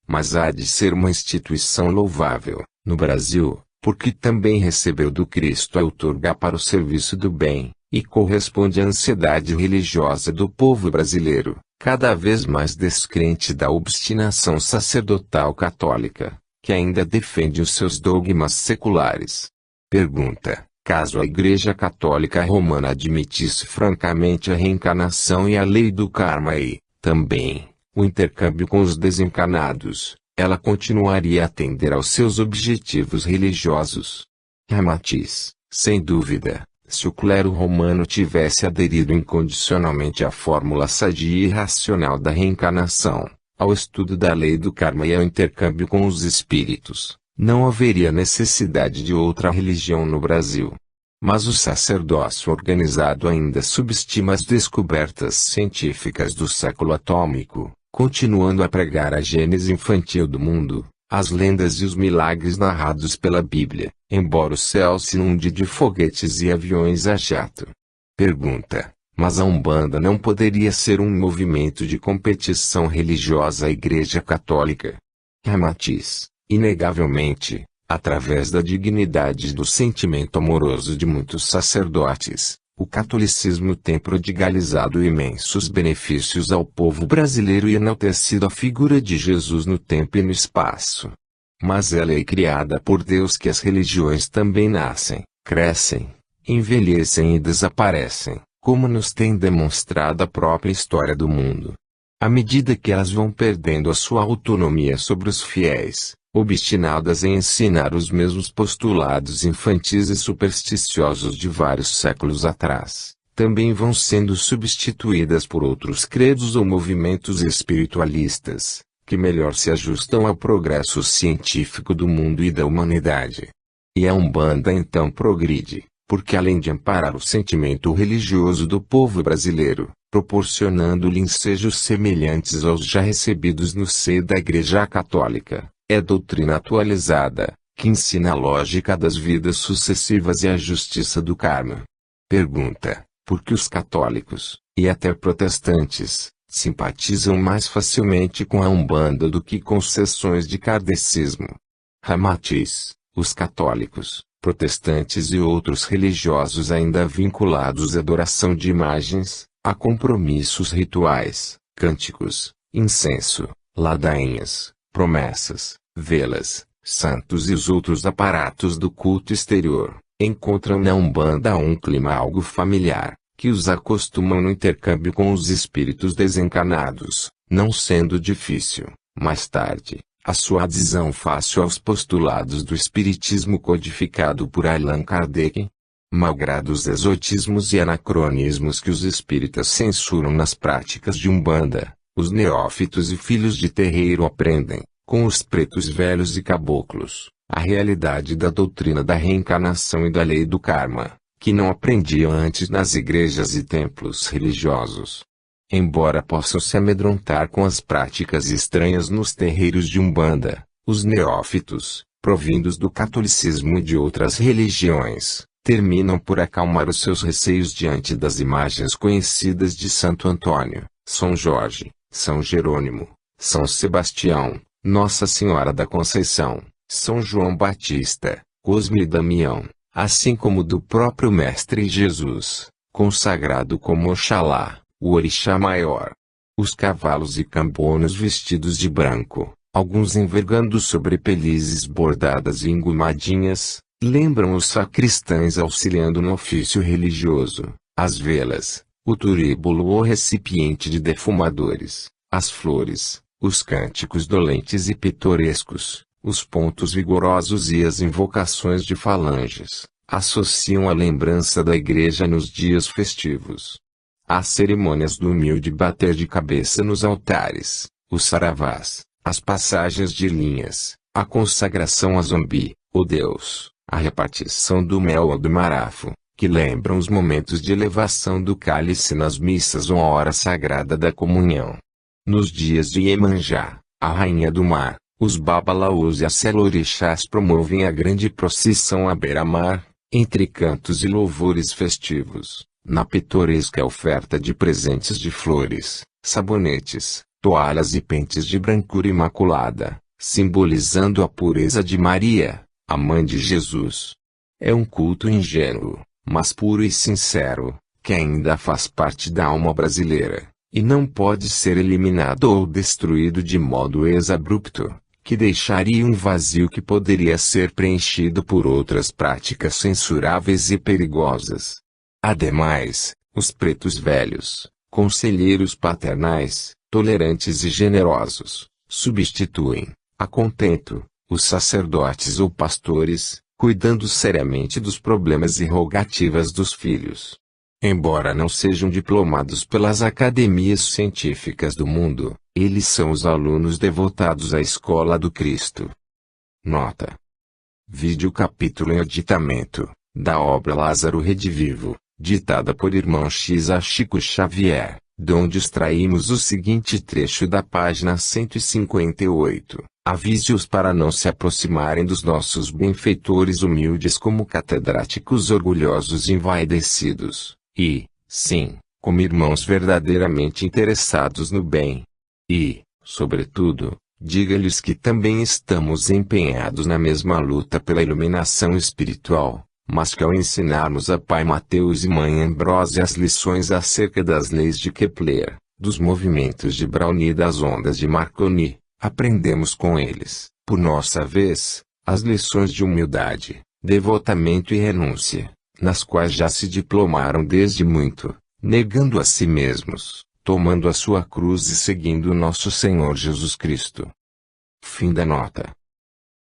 Mas há de ser uma instituição louvável, no Brasil, porque também recebeu do Cristo a outorga para o serviço do bem, e corresponde à ansiedade religiosa do povo brasileiro, cada vez mais descrente da obstinação sacerdotal católica, que ainda defende os seus dogmas seculares. Pergunta: caso a Igreja Católica Romana admitisse francamente a reencarnação e a lei do karma e, também, o intercâmbio com os desencarnados, ela continuaria a atender aos seus objetivos religiosos? Ramatiz: sem dúvida, se o clero romano tivesse aderido incondicionalmente à fórmula sadia e racional da reencarnação, ao estudo da lei do karma e ao intercâmbio com os espíritos, não haveria necessidade de outra religião no Brasil. Mas o sacerdócio organizado ainda subestima as descobertas científicas do século atômico, continuando a pregar a gênese infantil do mundo, as lendas e os milagres narrados pela Bíblia, embora o céu se inunde de foguetes e aviões a jato. Pergunta: Mas a Umbanda não poderia ser um movimento de competição religiosa à Igreja Católica. Ramatiz, inegavelmente, através da dignidade e do sentimento amoroso de muitos sacerdotes, o catolicismo tem prodigalizado imensos benefícios ao povo brasileiro e enaltecido a figura de Jesus no tempo e no espaço. Mas é lei criada por Deus que as religiões também nascem, crescem, envelhecem e desaparecem, como nos tem demonstrado a própria história do mundo. À medida que elas vão perdendo a sua autonomia sobre os fiéis, obstinadas em ensinar os mesmos postulados infantis e supersticiosos de vários séculos atrás, também vão sendo substituídas por outros credos ou movimentos espiritualistas, que melhor se ajustam ao progresso científico do mundo e da humanidade. E a Umbanda então progride, porque além de amparar o sentimento religioso do povo brasileiro, proporcionando-lhe ensejos semelhantes aos já recebidos no seio da Igreja Católica, é doutrina atualizada, que ensina a lógica das vidas sucessivas e a justiça do karma. Pergunta: por que os católicos, e até protestantes, simpatizam mais facilmente com a Umbanda do que com sessões de kardecismo? Ramatiz: os católicos, protestantes e outros religiosos ainda vinculados à adoração de imagens, a compromissos rituais, cânticos, incenso, ladainhas, promessas, velas, santos e os outros aparatos do culto exterior, encontram na Umbanda um clima algo familiar, que os acostumam no intercâmbio com os espíritos desencarnados, não sendo difícil, mais tarde, a sua adesão fácil aos postulados do espiritismo codificado por Allan Kardec. Malgrado os exotismos e anacronismos que os espíritas censuram nas práticas de Umbanda, os neófitos e filhos de terreiro aprendem, com os pretos velhos e caboclos, a realidade da doutrina da reencarnação e da lei do karma, que não aprendiam antes nas igrejas e templos religiosos. Embora possam se amedrontar com as práticas estranhas nos terreiros de Umbanda, os neófitos, provindos do catolicismo e de outras religiões, terminam por acalmar os seus receios diante das imagens conhecidas de Santo Antônio, São Jorge, São Jerônimo, São Sebastião, Nossa Senhora da Conceição, São João Batista, Cosme e Damião, assim como do próprio Mestre Jesus, consagrado como Oxalá, o orixá maior. Os cavalos e cambonos vestidos de branco, alguns envergando sobre pelizes bordadas e engomadinhas, lembram os sacristães auxiliando no ofício religioso, as velas, o turíbulo ou recipiente de defumadores, as flores, os cânticos dolentes e pitorescos, os pontos vigorosos e as invocações de falanges, associam a lembrança da igreja nos dias festivos. As cerimônias do humilde bater de cabeça nos altares, os saravás, as passagens de linhas, a consagração a Zombi, o Deus, a repartição do mel ou do marafo, que lembram os momentos de elevação do cálice nas missas ou a hora sagrada da comunhão. Nos dias de Iemanjá, a rainha do mar, os babalaôs e as selorixás promovem a grande procissão à beira-mar, entre cantos e louvores festivos, na pitoresca oferta de presentes de flores, sabonetes, toalhas e pentes de brancura imaculada, simbolizando a pureza de Maria, a mãe de Jesus. É um culto ingênuo, mas puro e sincero, que ainda faz parte da alma brasileira, e não pode ser eliminado ou destruído de modo exabrupto, que deixaria um vazio que poderia ser preenchido por outras práticas censuráveis e perigosas. Ademais, os pretos velhos, conselheiros paternais, tolerantes e generosos, substituem, a contento, os sacerdotes ou pastores, cuidando seriamente dos problemas e rogativas dos filhos. Embora não sejam diplomados pelas academias científicas do mundo, eles são os alunos devotados à escola do Cristo. Nota: vídeo capítulo em aditamento, da obra Lázaro Redivivo, ditada por irmão X a Chico Xavier, donde extraímos o seguinte trecho da página 158. Avise-os para não se aproximarem dos nossos benfeitores humildes como catedráticos orgulhosos e envaidecidos, e, sim, como irmãos verdadeiramente interessados no bem. E, sobretudo, diga-lhes que também estamos empenhados na mesma luta pela iluminação espiritual, mas que ao ensinarmos a Pai Mateus e Mãe Ambrósia as lições acerca das leis de Kepler, dos movimentos de Browne e das ondas de Marconi, aprendemos com eles, por nossa vez, as lições de humildade, devotamento e renúncia, nas quais já se diplomaram desde muito, negando a si mesmos, tomando a sua cruz e seguindo nosso Senhor Jesus Cristo. Fim da nota.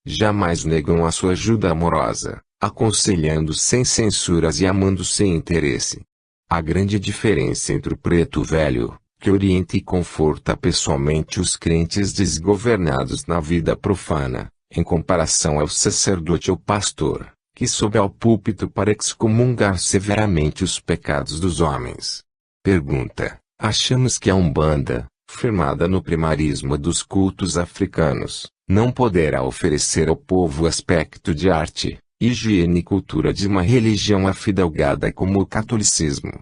Jamais negam a sua ajuda amorosa, aconselhando sem censuras e amando sem interesse. A grande diferença entre o preto velho, que orienta e conforta pessoalmente os crentes desgovernados na vida profana, em comparação ao sacerdote ou pastor, que sobe ao púlpito para excomungar severamente os pecados dos homens. Pergunta: achamos que a Umbanda, firmada no primarismo dos cultos africanos, não poderá oferecer ao povo o aspecto de arte, higiene e cultura de uma religião afidalgada como o catolicismo?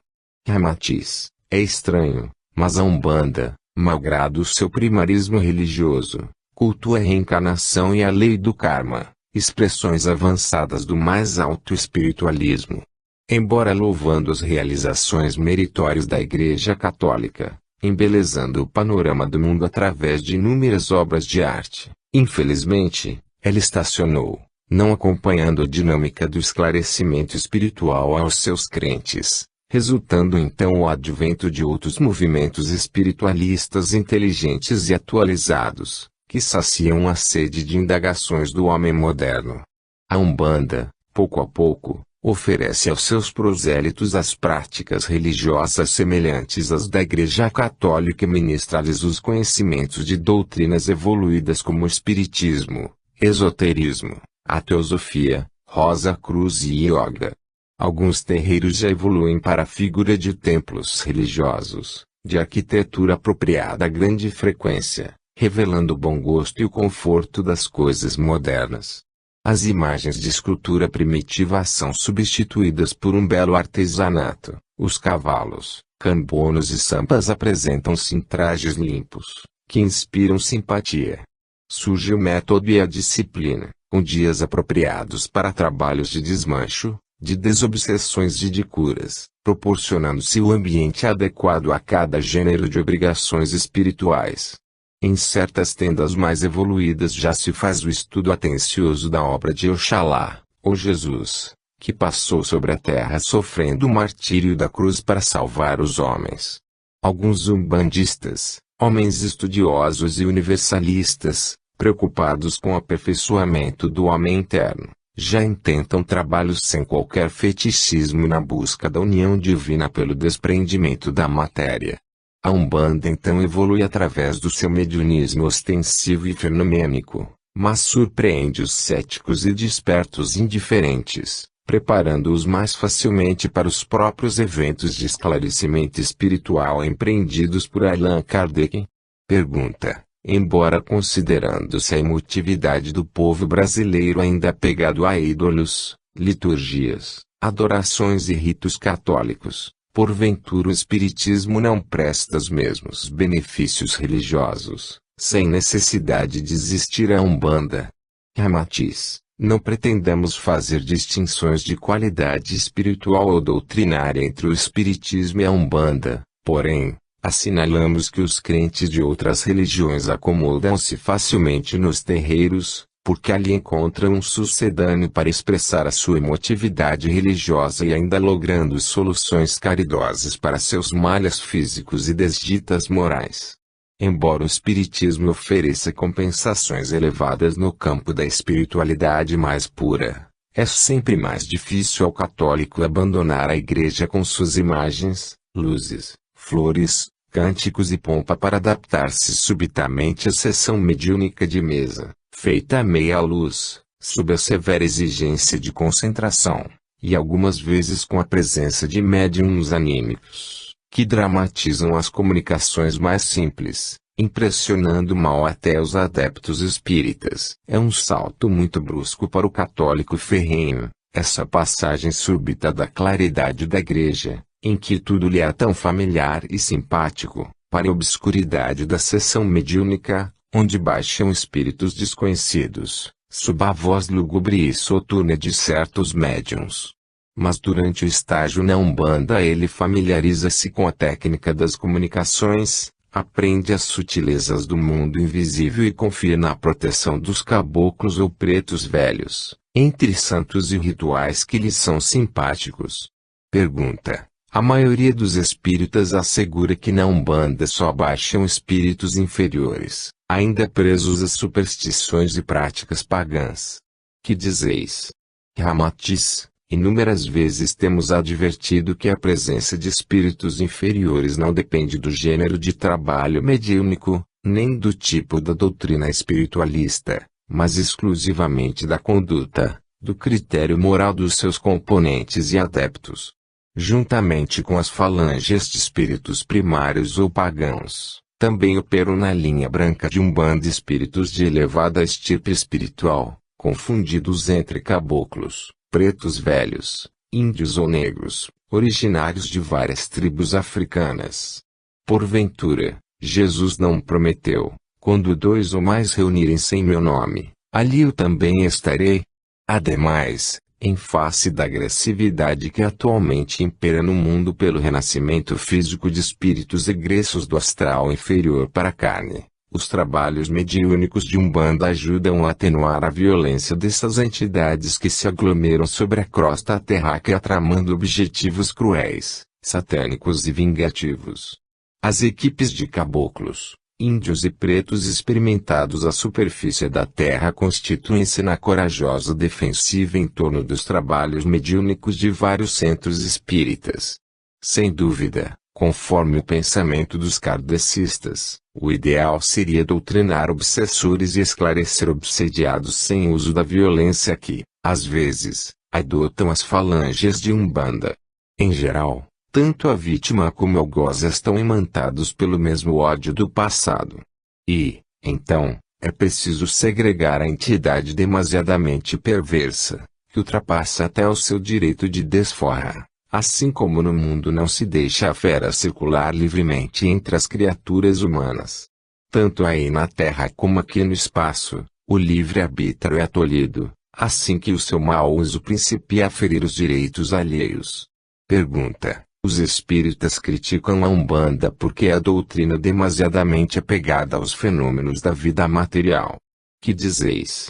Ramatiz: é estranho, mas a Umbanda, malgrado o seu primarismo religioso, cultua a reencarnação e a lei do karma, expressões avançadas do mais alto espiritualismo. Embora louvando as realizações meritórias da Igreja Católica, embelezando o panorama do mundo através de inúmeras obras de arte, infelizmente, ela estacionou, não acompanhando a dinâmica do esclarecimento espiritual aos seus crentes, resultando então o advento de outros movimentos espiritualistas inteligentes e atualizados, que saciam a sede de indagações do homem moderno. A Umbanda, pouco a pouco, oferece aos seus prosélitos as práticas religiosas semelhantes às da Igreja Católica e ministra-lhes os conhecimentos de doutrinas evoluídas como o Espiritismo, Esoterismo, a Teosofia, Rosa Cruz e Yoga. Alguns terreiros já evoluem para a figura de templos religiosos, de arquitetura apropriada a grande frequência, revelando o bom gosto e o conforto das coisas modernas. As imagens de escultura primitiva são substituídas por um belo artesanato. Os cavalos, cambonos e sampas apresentam-se em trajes limpos, que inspiram simpatia. Surge o método e a disciplina, com dias apropriados para trabalhos de desmancho, de desobsessões e de curas, proporcionando-se o ambiente adequado a cada gênero de obrigações espirituais. Em certas tendas mais evoluídas já se faz o estudo atencioso da obra de Oxalá, ou Jesus, que passou sobre a terra sofrendo o martírio da cruz para salvar os homens. Alguns umbandistas, homens estudiosos e universalistas, preocupados com o aperfeiçoamento do homem interno, já intentam trabalhos sem qualquer fetichismo na busca da união divina pelo desprendimento da matéria. A Umbanda então evolui através do seu mediunismo ostensivo e fenomênico, mas surpreende os céticos e despertos indiferentes, preparando-os mais facilmente para os próprios eventos de esclarecimento espiritual empreendidos por Allan Kardec. Pergunta: embora considerando-se a emotividade do povo brasileiro ainda apegado a ídolos, liturgias, adorações e ritos católicos, porventura o Espiritismo não presta os mesmos benefícios religiosos, sem necessidade de existir a Umbanda? Ramatiz: não pretendamos fazer distinções de qualidade espiritual ou doutrinária entre o Espiritismo e a Umbanda, porém, assinalamos que os crentes de outras religiões acomodam-se facilmente nos terreiros, porque ali encontram um sucedâneo para expressar a sua emotividade religiosa e ainda logrando soluções caridosas para seus males físicos e desditas morais. Embora o Espiritismo ofereça compensações elevadas no campo da espiritualidade mais pura, é sempre mais difícil ao católico abandonar a Igreja com suas imagens, luzes, flores, cânticos e pompa para adaptar-se subitamente à sessão mediúnica de mesa, feita à meia luz, sob a severa exigência de concentração, e algumas vezes com a presença de médiums anímicos, que dramatizam as comunicações mais simples, impressionando mal até os adeptos espíritas. É um salto muito brusco para o católico ferrenho, essa passagem súbita da claridade da Igreja, em que tudo lhe é tão familiar e simpático, para a obscuridade da sessão mediúnica, onde baixam espíritos desconhecidos, sob a voz lúgubre e soturna de certos médiuns. Mas durante o estágio na Umbanda ele familiariza-se com a técnica das comunicações, aprende as sutilezas do mundo invisível e confia na proteção dos caboclos ou pretos velhos, entre santos e rituais que lhe são simpáticos. Pergunta: a maioria dos espíritas assegura que na Umbanda só baixam espíritos inferiores, ainda presos às superstições e práticas pagãs. Que dizeis? Ramatiz: inúmeras vezes temos advertido que a presença de espíritos inferiores não depende do gênero de trabalho mediúnico, nem do tipo da doutrina espiritualista, mas exclusivamente da conduta, do critério moral dos seus componentes e adeptos. Juntamente com as falanges de espíritos primários ou pagãos, também operam na linha branca de Umbanda espíritos de elevada estirpe espiritual, confundidos entre caboclos, pretos velhos, índios ou negros, originários de várias tribos africanas. Porventura, Jesus não prometeu: quando 2 ou mais reunirem-se em meu nome, ali eu também estarei? Ademais, em face da agressividade que atualmente impera no mundo pelo renascimento físico de espíritos egressos do astral inferior para a carne, os trabalhos mediúnicos de Umbanda ajudam a atenuar a violência dessas entidades que se aglomeram sobre a crosta terráquea tramando objetivos cruéis, satânicos e vingativos. As equipes de caboclos, índios e pretos experimentados à superfície da terra constituem-se na corajosa defensiva em torno dos trabalhos mediúnicos de vários centros espíritas. Sem dúvida, conforme o pensamento dos kardecistas, o ideal seria doutrinar obsessores e esclarecer obsediados sem uso da violência que, às vezes, adotam as falanges de Umbanda. Em geral, tanto a vítima como o algoz estão imantados pelo mesmo ódio do passado. E, então, é preciso segregar a entidade demasiadamente perversa, que ultrapassa até o seu direito de desforra. Assim como no mundo não se deixa a fera circular livremente entre as criaturas humanas, tanto aí na Terra como aqui no espaço, o livre-arbítrio é tolhido, assim que o seu mau uso principia a ferir os direitos alheios. Pergunta: os espíritas criticam a Umbanda porque a doutrina demasiadamente apegada aos fenômenos da vida material. Que dizeis?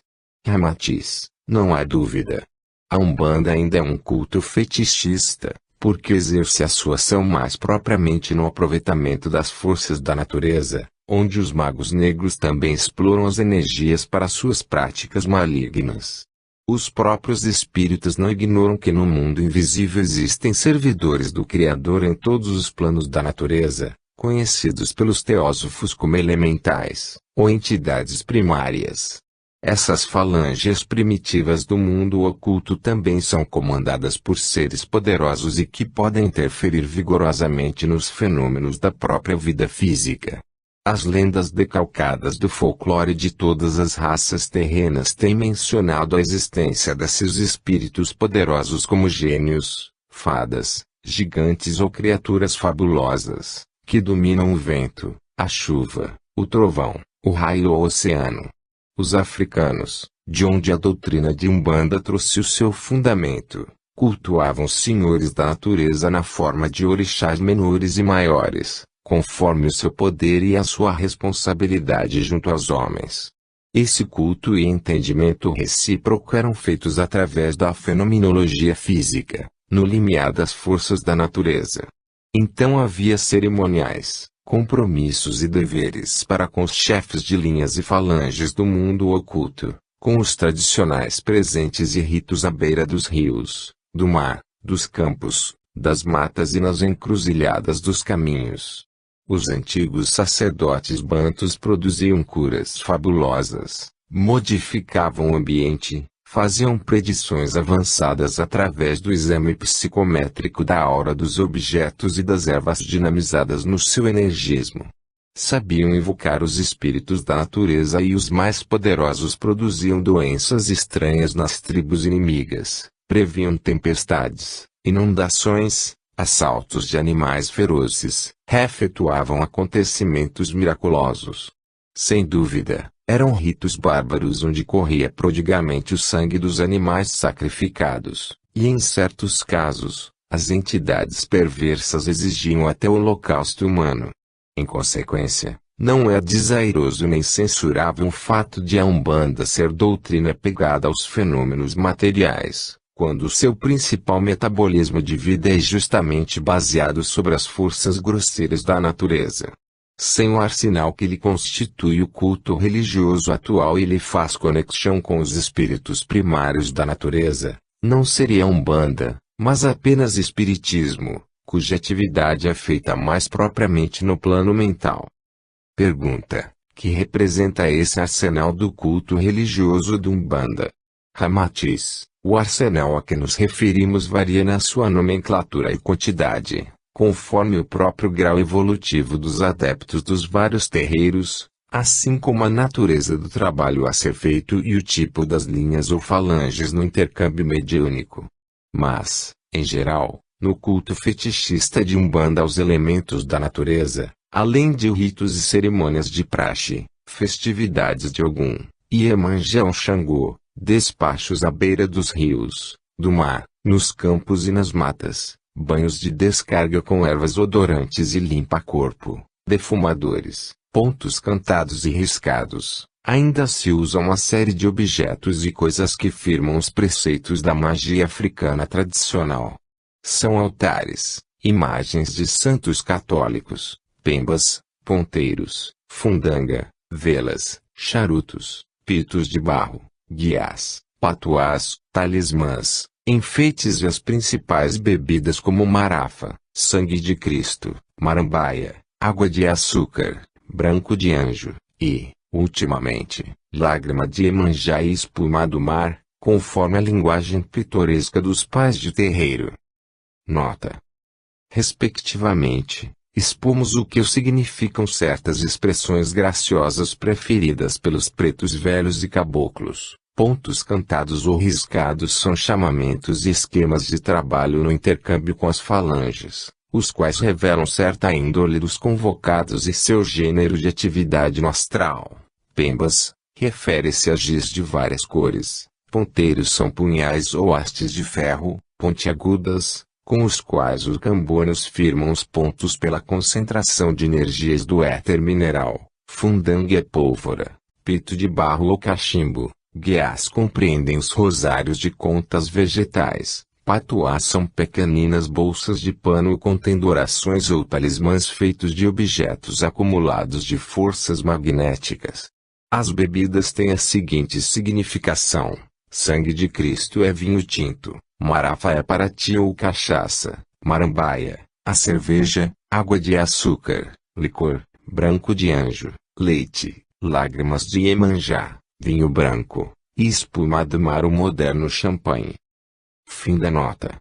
Ramatiz: não há dúvida. A Umbanda ainda é um culto fetichista, porque exerce a sua ação mais propriamente no aproveitamento das forças da natureza, onde os magos negros também exploram as energias para suas práticas malignas. Os próprios espíritas não ignoram que no mundo invisível existem servidores do Criador em todos os planos da natureza, conhecidos pelos teósofos como elementais, ou entidades primárias. Essas falanges primitivas do mundo oculto também são comandadas por seres poderosos e que podem interferir vigorosamente nos fenômenos da própria vida física. As lendas decalcadas do folclore de todas as raças terrenas têm mencionado a existência desses espíritos poderosos como gênios, fadas, gigantes ou criaturas fabulosas, que dominam o vento, a chuva, o trovão, o raio ou o oceano. Os africanos, de onde a doutrina de Umbanda trouxe o seu fundamento, cultuavam os senhores da natureza na forma de orixás menores e maiores, conforme o seu poder e a sua responsabilidade junto aos homens. Esse culto e entendimento recíproco eram feitos através da fenomenologia física, no limiar das forças da natureza. Então havia cerimoniais, compromissos e deveres para com os chefes de linhas e falanges do mundo oculto, com os tradicionais presentes e ritos à beira dos rios, do mar, dos campos, das matas e nas encruzilhadas dos caminhos. Os antigos sacerdotes bantus produziam curas fabulosas, modificavam o ambiente, faziam predições avançadas através do exame psicométrico da aura dos objetos e das ervas dinamizadas no seu energismo. Sabiam invocar os espíritos da natureza e os mais poderosos produziam doenças estranhas nas tribos inimigas, previam tempestades, inundações, assaltos de animais ferozes, efetuavam acontecimentos miraculosos. Sem dúvida, eram ritos bárbaros onde corria prodigamente o sangue dos animais sacrificados, e em certos casos, as entidades perversas exigiam até o holocausto humano. Em consequência, não é desairoso nem censurável o fato de a Umbanda ser doutrina pegada aos fenômenos materiais, quando seu principal metabolismo de vida é justamente baseado sobre as forças grosseiras da natureza. Sem o arsenal que lhe constitui o culto religioso atual e lhe faz conexão com os espíritos primários da natureza, não seria Umbanda, mas apenas espiritismo, cuja atividade é feita mais propriamente no plano mental. Pergunta: que representa esse arsenal do culto religioso do Umbanda? Ramatiz: o arsenal a que nos referimos varia na sua nomenclatura e quantidade, conforme o próprio grau evolutivo dos adeptos dos vários terreiros, assim como a natureza do trabalho a ser feito e o tipo das linhas ou falanges no intercâmbio mediúnico. Mas, em geral, no culto fetichista de Umbanda aos elementos da natureza, além de ritos e cerimônias de praxe, festividades de Ogum, Iemanjá ou Xangô, despachos à beira dos rios, do mar, nos campos e nas matas, banhos de descarga com ervas odorantes e limpa-corpo, defumadores, pontos cantados e riscados, ainda se usa uma série de objetos e coisas que firmam os preceitos da magia africana tradicional. São altares, imagens de santos católicos, pembas, ponteiros, fundanga, velas, charutos, pitos de barro, guiás, patuás, talismãs, enfeites e as principais bebidas como marafa, sangue de Cristo, marambaia, água de açúcar, branco de anjo, e, ultimamente, lágrima de Iemanjá e espuma do mar, conforme a linguagem pitoresca dos pais de terreiro. Nota: respectivamente, expomos o que significam certas expressões graciosas preferidas pelos pretos velhos e caboclos. Pontos cantados ou riscados são chamamentos e esquemas de trabalho no intercâmbio com as falanges, os quais revelam certa índole dos convocados e seu gênero de atividade no astral. Pembas, refere-se a giz de várias cores. Ponteiros são punhais ou hastes de ferro, pontiagudas, com os quais os cambonos firmam os pontos pela concentração de energias do éter mineral. Fundanga é pólvora, pito de barro ou cachimbo. Guiás compreendem os rosários de contas vegetais. Patuás são pequeninas bolsas de pano contendo orações ou talismãs feitos de objetos acumulados de forças magnéticas. As bebidas têm a seguinte significação: sangue de Cristo é vinho tinto, marafa é parati ou cachaça, marambaia, a cerveja, água de açúcar, licor, branco de anjo, leite, lágrimas de Iemanjá, vinho branco, e espuma do mar o moderno champanhe. Fim da nota.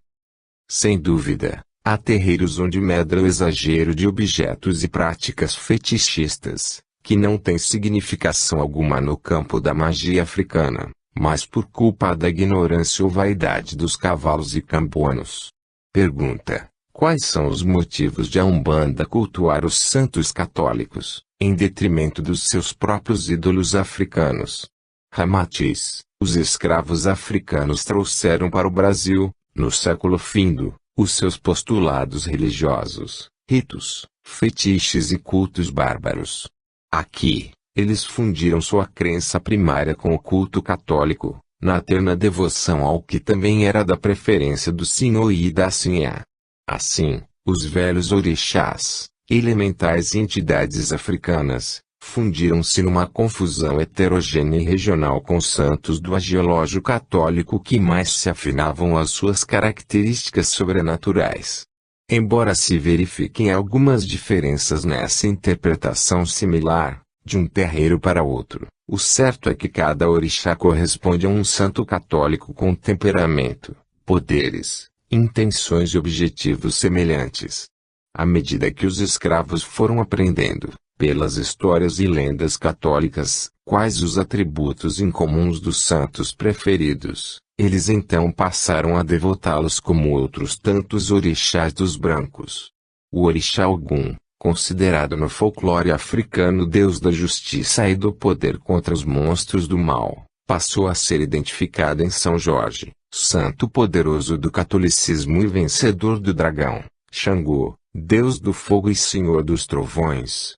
Sem dúvida, há terreiros onde medra o exagero de objetos e práticas fetichistas, que não têm significação alguma no campo da magia africana, mas por culpa da ignorância ou vaidade dos cavalos e cambonos. Pergunta: quais são os motivos de a Umbanda cultuar os santos católicos, em detrimento dos seus próprios ídolos africanos? Ramatiz: os escravos africanos trouxeram para o Brasil, no século findo, os seus postulados religiosos, ritos, fetiches e cultos bárbaros. Aqui, eles fundiram sua crença primária com o culto católico, na terna devoção ao que também era da preferência do Sinhô e da Sinhá. Assim, os velhos orixás, elementais e entidades africanas, fundiram-se numa confusão heterogênea e regional com santos do agiológio católico que mais se afinavam às suas características sobrenaturais. Embora se verifiquem algumas diferenças nessa interpretação similar, de um terreiro para outro, o certo é que cada orixá corresponde a um santo católico com temperamento, poderes, intenções e objetivos semelhantes. À medida que os escravos foram aprendendo, pelas histórias e lendas católicas, quais os atributos incomuns dos santos preferidos, eles então passaram a devotá-los como outros tantos orixás dos brancos. O orixá Ogum, considerado no folclore africano deus da justiça e do poder contra os monstros do mal, passou a ser identificado em São Jorge, santo poderoso do catolicismo e vencedor do dragão, Xangô, deus do fogo e senhor dos trovões,